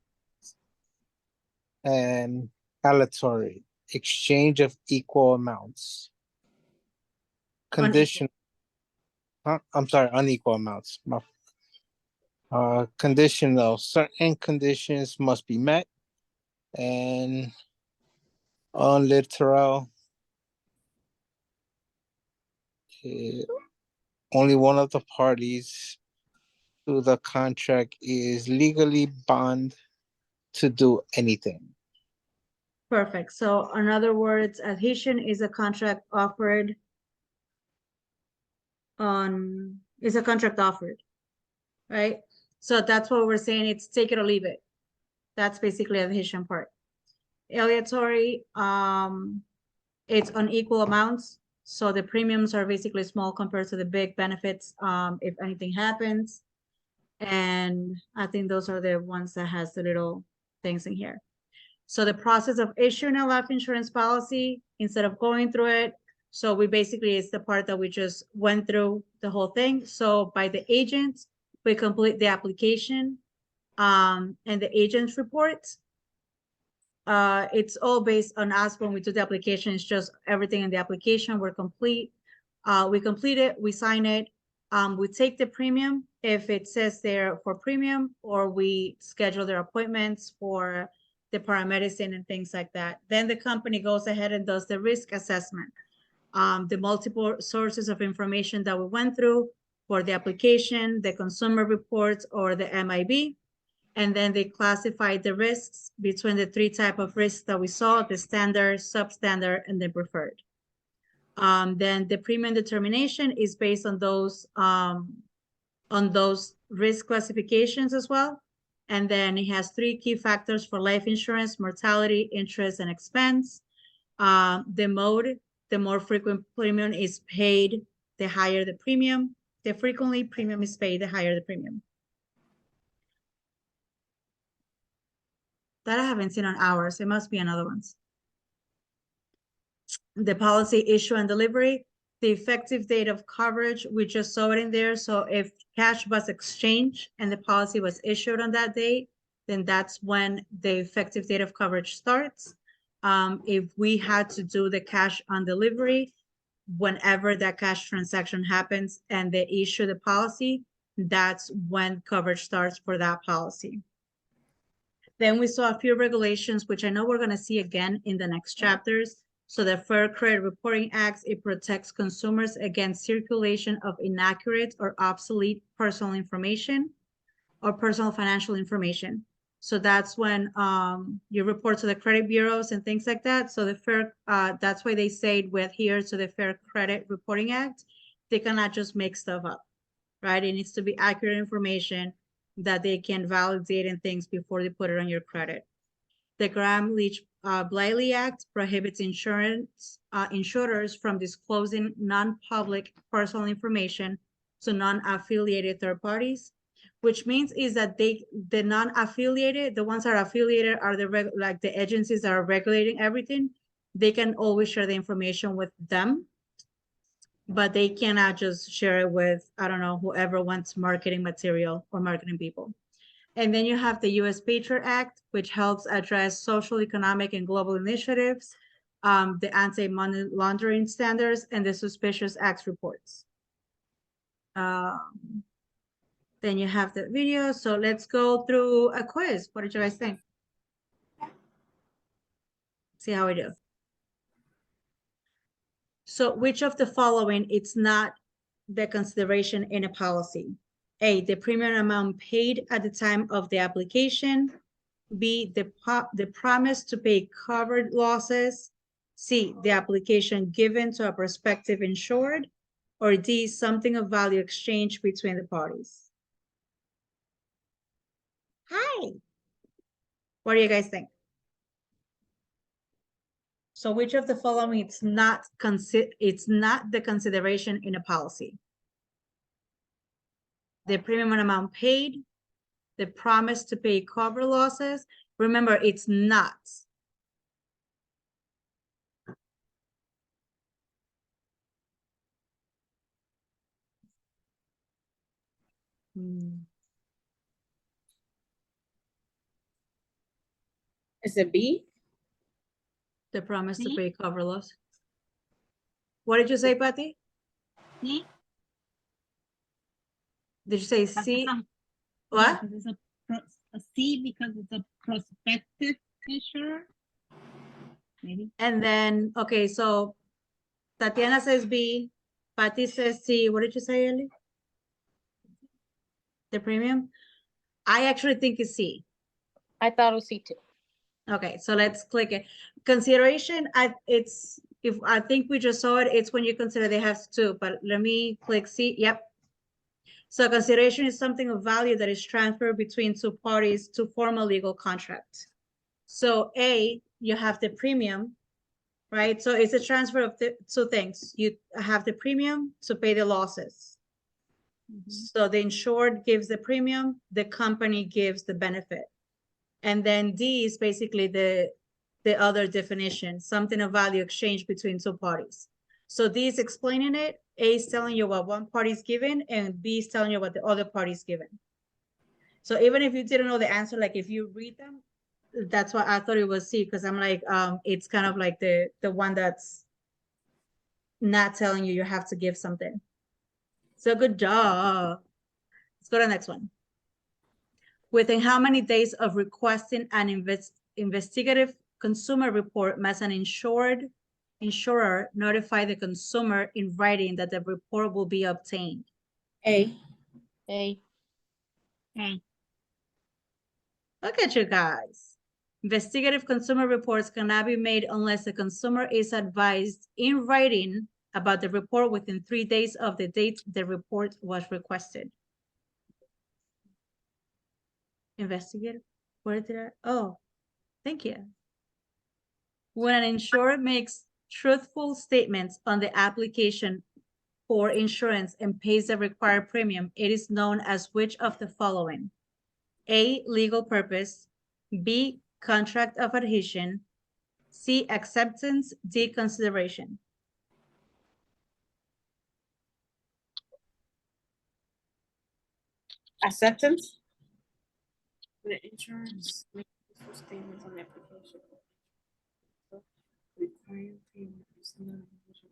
And aleatory, exchange of equal amounts. Condition, I'm sorry, unequal amounts. Conditional, certain conditions must be met, and unliteral, only one of the parties to the contract is legally bound to do anything. Perfect. So in other words, adhesion is a contract offered right? So that's what we're saying. It's take it or leave it. That's basically adhesion part. Aleatory, it's on equal amounts. So the premiums are basically small compared to the big benefits if anything happens. And I think those are the ones that has the little things in here. So the process of issuing a life insurance policy, instead of going through it, so we basically, it's the part that we just went through the whole thing. So by the agent, we complete the application and the agent's report. It's all based on us when we do the application. It's just everything in the application. We complete it, we sign it. We take the premium if it says there for premium, or we schedule their appointments for the paramedicine and things like that. Then the company goes ahead and does the risk assessment. The multiple sources of information that we went through for the application, the consumer reports, or the MIB. And then they classify the risks between the three types of risks that we saw: the standard, substandard, and the preferred. Then the premium determination is based on those risk classifications as well. And then it has three key factors for life insurance: mortality, interest, and expense. The mode, the more frequent premium is paid, the higher the premium. The frequently premium is paid, the higher the premium. That I haven't seen on ours. It must be on other ones. The policy issue and delivery, the effective date of coverage, we just saw it in there. So if cash was exchanged and the policy was issued on that date, then that's when the effective date of coverage starts. If we had to do the cash on delivery, whenever that cash transaction happens and they issue the policy, that's when coverage starts for that policy. Then we saw a few regulations, which I know we're going to see again in the next chapters. So the Fair Credit Reporting Act, it protects consumers against circulation of inaccurate or obsolete personal information or personal financial information. So that's when you report to the credit bureaus and things like that. So that's why they say we adhere to the Fair Credit Reporting Act. They cannot just make stuff up, right? It needs to be accurate information that they can validate and things before they put it on your credit. The Gramm-Leach-Bliley Act prohibits insurers from disclosing non-public personal information to non-affiliated third parties, which means is that the non-affiliated, the ones that are affiliated are like the agencies that are regulating everything. They can always share the information with them, but they cannot just share it with, I don't know, whoever wants marketing material or marketing people. And then you have the U.S. Patriot Act, which helps address social, economic, and global initiatives, the anti-money laundering standards, and the suspicious acts reports. Then you have the video. So let's go through a quiz. What did you guys think? See how we do. So which of the following it's not the consideration in a policy? A, the premium amount paid at the time of the application. B, the promise to pay covered losses. C, the application given to a prospective insured. Or D, something of value exchanged between the parties. Hi. What do you guys think? So which of the following it's not the consideration in a policy? The premium amount paid, the promise to pay cover losses. Remember, it's not. Is it B? The promise to See? pay cover loss. What did you say, Patty? See? Did you say Because C? it's a- What? yeah, 'cause it's a C because it's a prospective insurer. Maybe. And then, okay, so Tatiana says B, Patty says C. What did you say, Ellie? The premium? I actually think it's C. I thought it was C2. Okay, so let's click it. Consideration, if I think we just saw it, it's when you consider they have to, but let me click C. Yep. So consideration is something of value that is transferred between two parties to form a legal contract. So A, you have the premium, right? So it's a transfer of the two things. You have the premium to pay the losses. So the insured gives the premium, the company gives the benefit. And then D is basically the other definition, something of value exchange between two parties. So D is explaining it, A is telling you what one party is given, and B is telling you what the other party is given. So even if you didn't know the answer, like if you read them, that's why I thought it was C, because I'm like, it's kind of like the one that's not telling you have to give something. So good job. Let's go to the next one. Within how many days of requesting an investigative consumer report must an insurer notify the consumer in writing that the report will be obtained? A. A. Okay. Look at you guys. Investigative consumer reports cannot be made unless the consumer is advised in writing about the report within 3 days of the date the report was requested. Investigative, where did I, oh, thank you. When an insurer makes truthful statements on the application for insurance and pays the required premium, it is known as which of the following? A, legal purpose, B, contract of adhesion, C, acceptance, D, consideration. Acceptance. The insurance makes useful statements on the application. Required payment is not usual.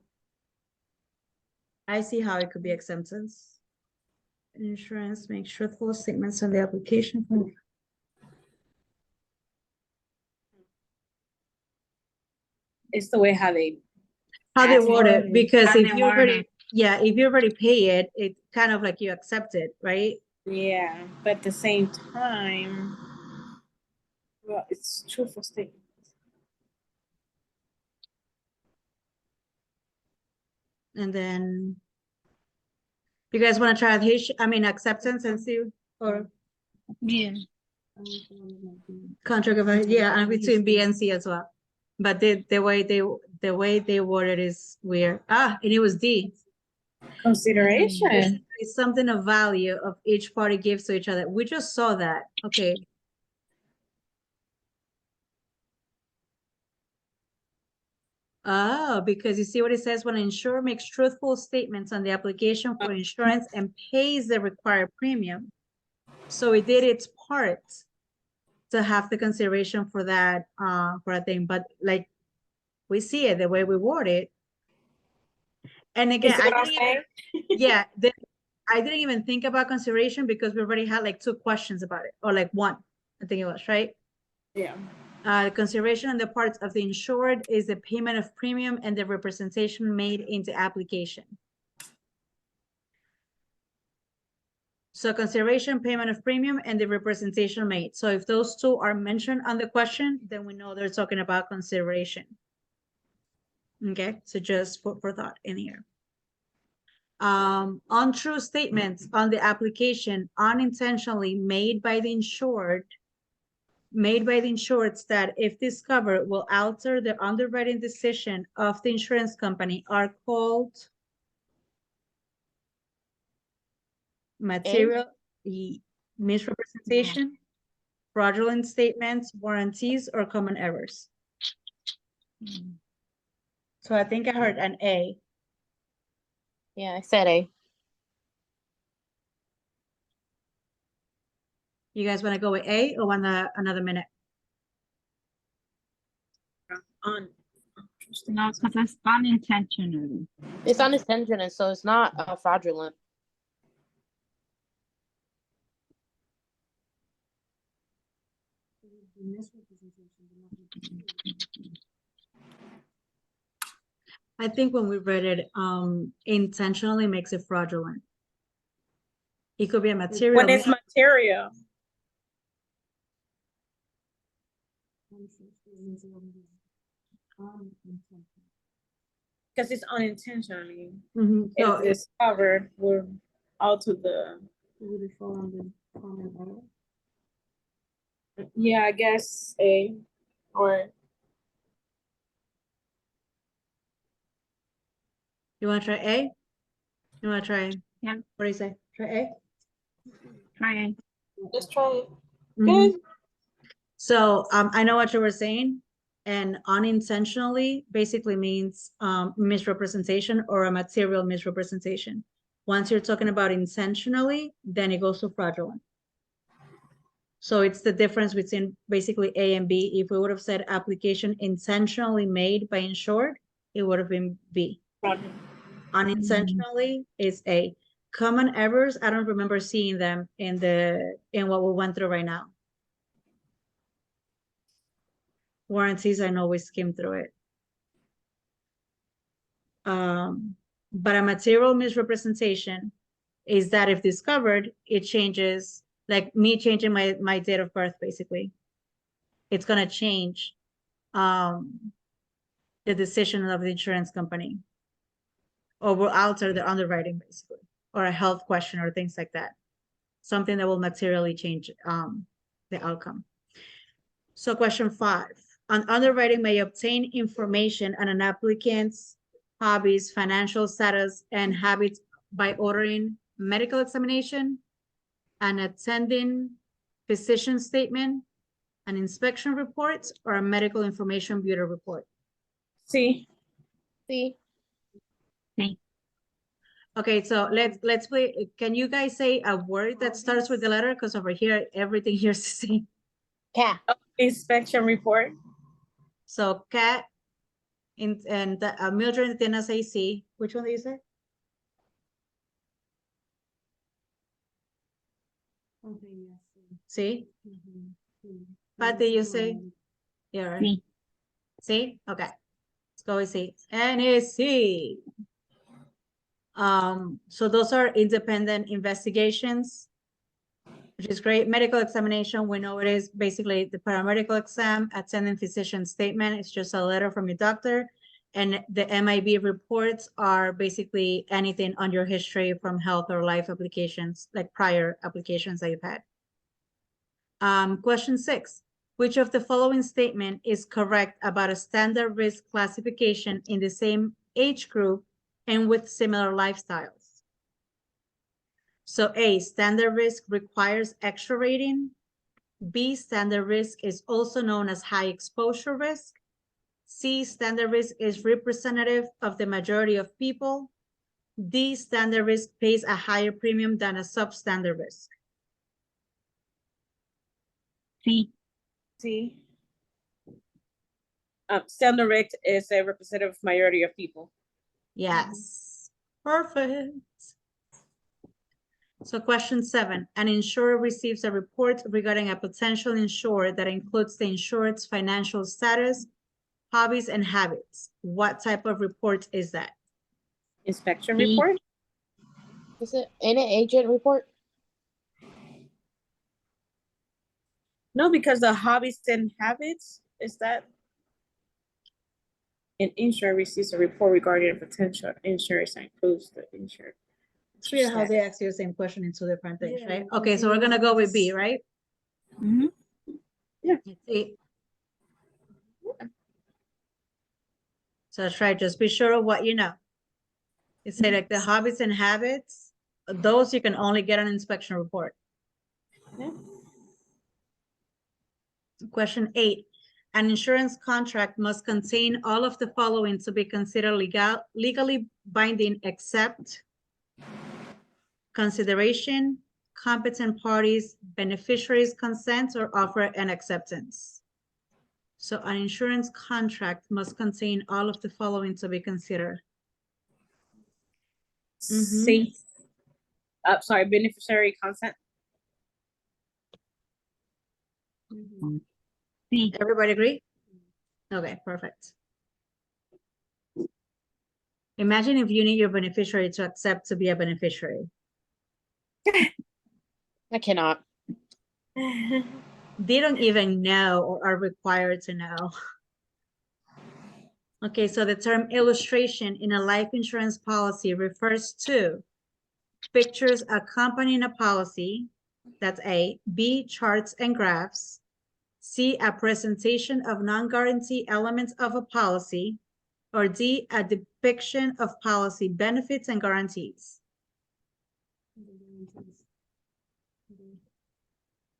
I see how it could be acceptance. Insurance makes truthful statements on the application. It's the way how they. How they As word it, worded. because How if they you word already, it. yeah, if you already pay it, it kind of like you accept it, right? Yeah, but at the same time, well, it's truthful statement. And then you guys want to try adhesion, I mean acceptance and see, or Yeah. contract of, yeah, and between B and C as well. But the way they word it is weird. Ah, and it was D. Consideration. It's something of value of each party gives to each other. We just saw that. Okay. Oh, because you see what it says, when an insurer makes truthful statements on the application for insurance and pays the required premium. So it did its part to have the consideration for that thing, but like we see it the way we word it. And You again, see what I'm saying? yeah, I didn't even think about consideration because we already had like 2 questions about it, or like 1, I think it was, right? Yeah. Consideration on the parts of the insured is the payment of premium and the representation made in the application. So consideration, payment of premium, and the representation made. So if those 2 are mentioned on the question, then we know they're talking about consideration. Okay, so just for thought in here. Untrue statements on the application unintentionally made by the insured that, if discovered, will alter the underwriting decision of the insurance company are called material misrepresentation, fraudulent statements, warranties, or common errors. So I think I heard an A. Yeah, I said A. You guys want to go with A or want another minute? On No, because it's unintentionally. It's unintentional, so it's not fraudulent. I think when we read it, intentionally makes it fraudulent. It could be a material. When it's material, because it's unintentionally, Mhm. So if it's covered, we're out to the, yeah, I guess A, or you want to try A? You want to try? Yeah. What do you say? Try A? Trying. just try it. Mhm. Good. So I know what you were saying, and unintentionally basically means misrepresentation or a material misrepresentation. Once you're talking about intentionally, then it goes to fraudulent. So it's the difference between basically A and B. If we would have said application intentionally made by insured, it would have been B. Unintentionally is A. Common errors, I don't remember seeing them in what we went through right now. Warranties, I know we skimmed through it. But a material misrepresentation is that if discovered, it changes, like me changing my date of birth, basically. It's gonna change the decision of the insurance company, or will alter the underwriting, basically, or a health question or things like that. Something that will materially change the outcome. So question 5, an underwriting may obtain information on an applicant's hobbies, financial status, and habits by ordering medical examination, an attending physician statement, an inspection report, or a medical information bureau report. See, See, Okay, so let's play. Can you guys say a word that starts with the letter? Because over here, everything here is the same. cat. inspection report. So cat, and Mildred tiene AC. Which one did you say? See? Patty, you say? Yeah, right. Sí. See? Okay. Let's go with C. NAC. So those are independent investigations, which is great. Medical examination, we know it is basically the paramedical exam, attending physician statement. It's just a letter from your doctor. And the MIB reports are basically anything on your history from health or life applications, like prior applications that you've had. Question 6, which of the following statement is correct about a standard risk classification in the same age group and with similar lifestyles? So A, standard risk requires extra rating. B, standard risk is also known as high exposure risk. C, standard risk is representative of the majority of people. D, standard risk pays a higher premium than a substandard risk. Sí. See, standard risk is a representative majority of people. Yes, perfect. So question 7, an insurer receives a report regarding a potential insured that includes the insured's financial status, hobbies, and habits. What type of report is that? Inspection See. report. Is it in an agent report? No, because the hobbies and habits is that an insurer receives a report regarding a potential insurance that includes the insured. It's weird how they ask you the same question in 2 different things, right? Okay, so we're gonna go with B, right? Mhm. Let's see. So try, just be sure of what you know. It said like the hobbies and habits, those you can only get an inspection report. Yeah. Question 8, an insurance contract must contain all of the following to be considered legally binding, except consideration, competent parties, beneficiaries' consent, or offer and acceptance. So an insurance contract must contain all of the following to be considered. C. Sorry, beneficiary consent. C. Everybody agree? Okay, perfect. Imagine if you need your beneficiary to accept to be a beneficiary. I cannot. They don't even know or are required to know. Okay, so the term illustration in a life insurance policy refers to pictures accompanying a policy, that's A, B, charts and graphs, C, a presentation of non-guarantee elements of a policy, or D, a depiction of policy benefits and guarantees.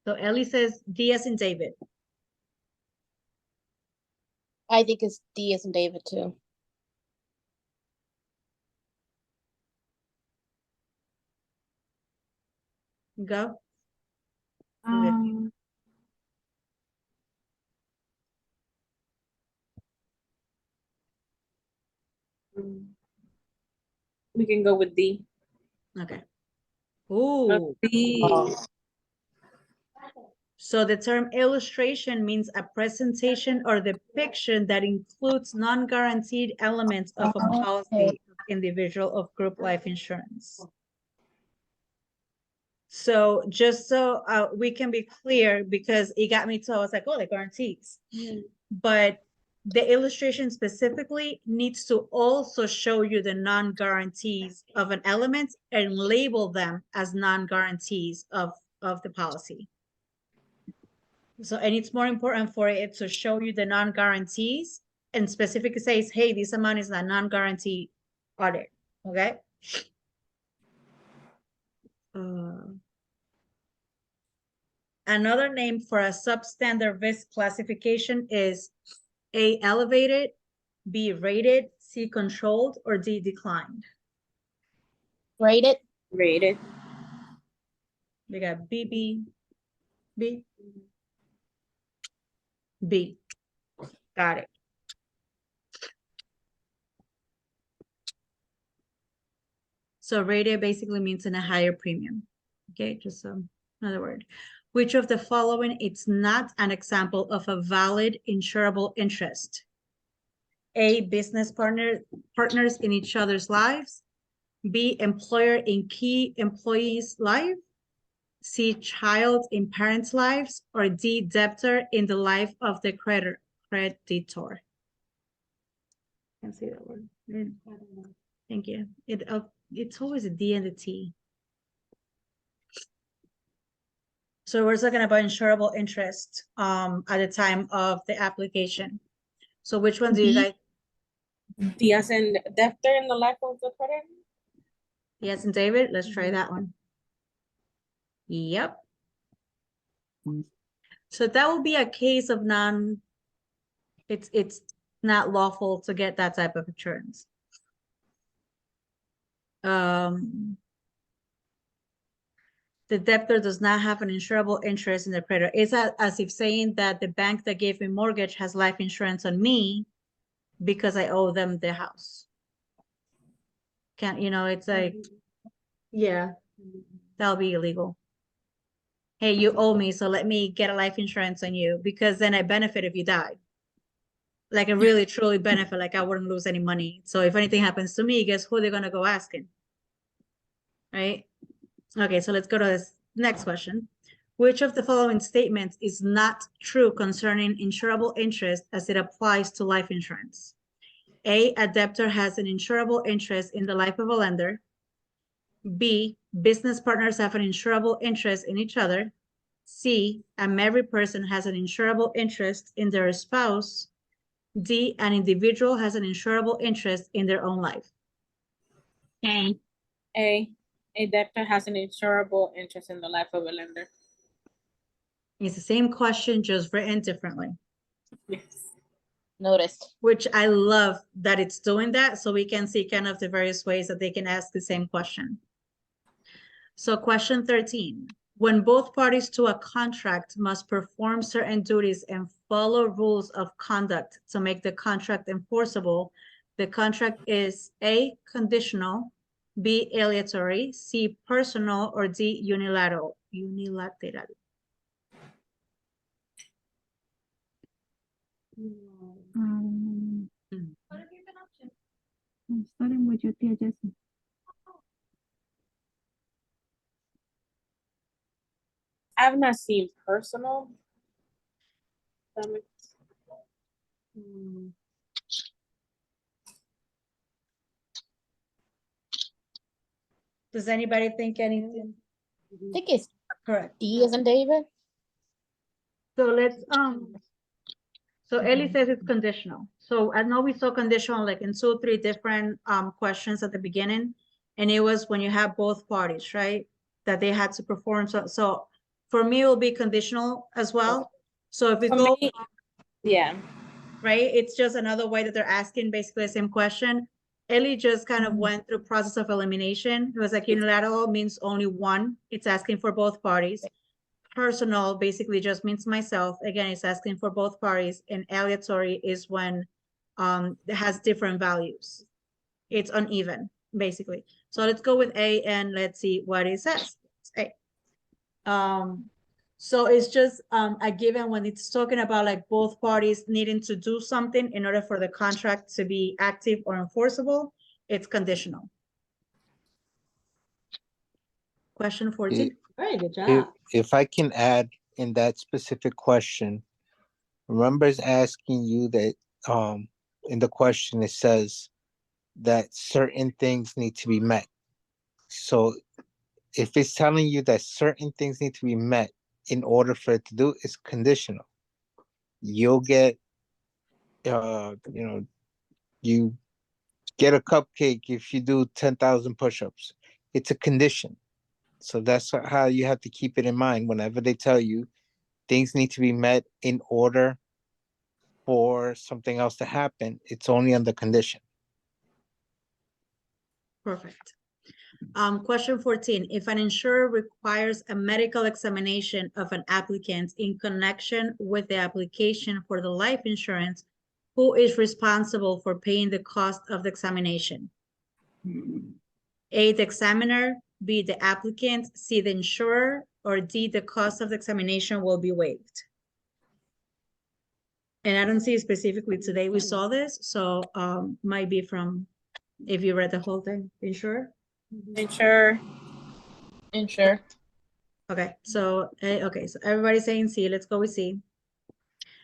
So Ellie says D as in David. I think it's D as in David too. Go. We can go with D. Okay. Ooh. D. So the term illustration means a presentation or depiction that includes non-guaranteed elements of a policy of individual of group life insurance. So just so we can be clear, because it got me to, I was like, oh, the guarantees. But the illustration specifically needs to also show you the non-guarantees of an element and label them as non-guarantees of the policy. So, and it's more important for it to show you the non-guarantees and specifically says, hey, this amount is a non-guarantee audit, okay? Another name for a substandard risk classification is A, elevated, B, rated, C, controlled, or D, declined. Rated. Rated. We got B, B, B, B. Got it. So rated basically means in a higher premium. Okay, just another word. Which of the following is not an example of a valid insurable interest? A, business partners in each other's lives. B, employer in key employees' life. C, child in parents' lives. Or D, debtor in the life of the creditor. Can't see that word. Thank you. It's always a D and a T. So we're talking about insurable interest at the time of the application. So which one do you guys? D as in debtor in the life of the creditor. Yes, and David, let's try that one. Yep. So that will be a case of it's not lawful to get that type of insurance. The debtor does not have an insurable interest in the creditor. It's as if saying that the bank that gave me mortgage has life insurance on me because I owe them the house. Can't, it's like, yeah, that'll be illegal. Hey, you owe me, so let me get a life insurance on you because then I benefit if you die. Like I really truly benefit, like I wouldn't lose any money. So if anything happens to me, guess who they're gonna go asking? Right? Okay, so let's go to this next question. Which of the following statements is not true concerning insurable interest as it applies to life insurance? A, a debtor has an insurable interest in the life of a lender. B, business partners have an insurable interest in each other. C, a married person has an insurable interest in their spouse. D, an individual has an insurable interest in their own life. A. A debtor has an insurable interest in the life of a lender. It's the same question, just written differently. Yes. Noticed. Which I love that it's doing that, so we can see kind of the various ways that they can ask the same question. So question 13, when both parties to a contract must perform certain duties and follow rules of conduct to make the contract enforceable, the contract is A, conditional, B, aleatory, C, personal, or D, unilateral. Unilateral. I'm starting with your tia Jessie. I've not seen personal. That makes- Does anybody think anything? I think it's Correct. D as in David. So let's, so Ellie says it's conditional. So I know we saw conditional like in 2 or 3 different questions at the beginning. And it was when you have both parties, right? That they had to perform. So for me, it will be conditional as well. So if we For go, me, yeah. right, it's just another way that they're asking basically the same question. Ellie just kind of went through process of elimination. It was like unilateral means only one. It's asking for both parties. Personal basically just means myself. Again, it's asking for both parties, and aleatory is when it has different values. It's uneven, basically. So let's go with A and let's see what it says. It's A. So it's just a given when it's talking about like both parties needing to do something in order for the contract to be active or enforceable, it's conditional. Question 14. Very good If, job. if I can add in that specific question, remember it's asking you that in the question it says that certain things need to be met. So if it's telling you that certain things need to be met in order for it to do, it's conditional. You'll get you get a cupcake if you do 10,000 push-ups. It's a condition. So that's how you have to keep it in mind whenever they tell you things need to be met in order for something else to happen. It's only on the condition. Perfect. Question 14, if an insurer requires a medical examination of an applicant in connection with the application for the life insurance, who is responsible for paying the cost of the examination? A, the examiner, B, the applicant, C, the insurer, or D, the cost of the examination will be waived. And I don't see specifically today we saw this, so might be from, if you read the whole thing, insurer? Ensure. Insure. Okay, so everybody's saying C. Let's go with C.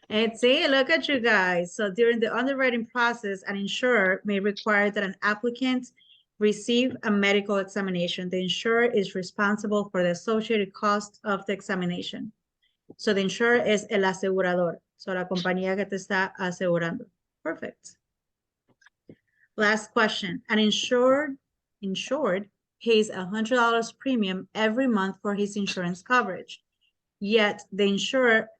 And see, look at you guys. So during the underwriting process, an insurer may require that an applicant receive a medical examination. The insurer is responsible for the associated cost of the examination. So the insurer is el asegurador. So la compañía que te está asegurando. Perfect. Last question. An insured pays $100 premium every month for his insurance coverage. Yet the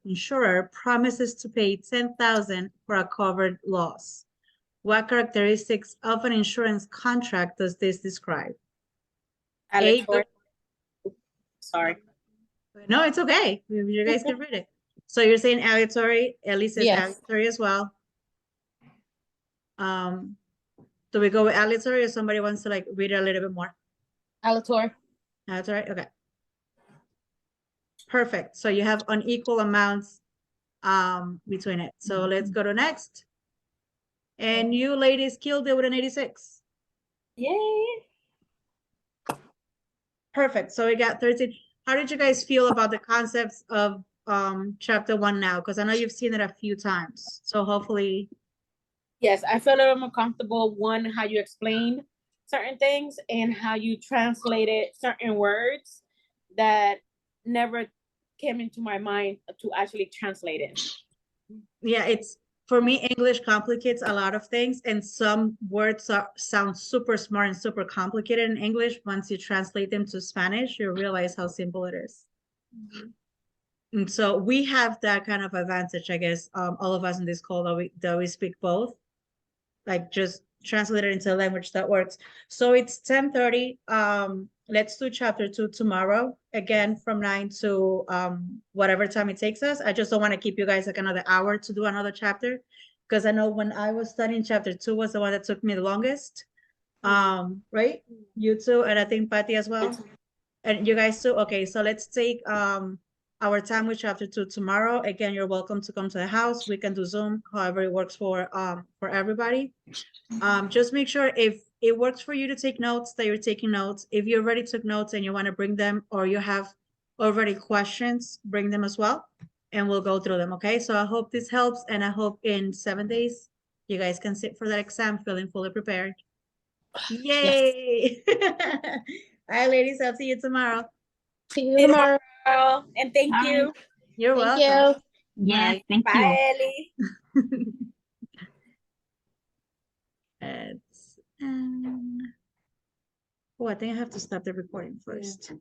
insurer promises to pay $10,000 for a covered loss. What characteristics of an insurance contract does this describe? Aleatory. Sorry. No, it's okay. You guys can read it. So you're saying aleatory. Ellie says Yes. aleatory as well. Do we go with aleatory or somebody wants to like read it a little bit more? Aleatory. Aleatory, okay. Perfect. So you have unequal amounts between it. So let's go to next. And you ladies killed it with an 86. Yay. Perfect. So we got 13. How did you guys feel about the concepts of chapter 1 now? Because I know you've seen it a few times. So hopefully. Yes, I feel a little more comfortable. One, how you explained certain things and how you translated certain words that never came into my mind to actually translate it. Yeah, it's for me, English complicates a lot of things, and some words sound super smart and super complicated in English. Once you translate them to Spanish, you realize how simple it is. And so we have that kind of advantage, I guess, all of us in this call that we speak both, like just translate it into a language that works. So it's 10:30. let's do chapter 2 tomorrow, again, from 9 to whatever time it takes us. I just don't want to keep you guys like another hour to do another chapter, because I know when I was studying, chapter 2 was the one that took me the longest. Right? You too, and I think Patty as well. And you guys too? Okay, so let's take our time with chapter 2 tomorrow. Again, you're welcome to come to the house. We can do Zoom, however it works for everybody. Just make sure if it works for you to take notes, that you're taking notes. If you already took notes and you want to bring them, or you have already questions, bring them as well, and we'll go through them, okay? So I hope this helps, and I hope in 7 days, you guys can sit for that exam feeling fully prepared. Yay! All right, ladies, I'll see you tomorrow. See you tomorrow. And thank All you. You're Thank welcome. you. Yes, Bye. thank you. Bye, Ellie. It's, oh, I think I have to stop the recording first.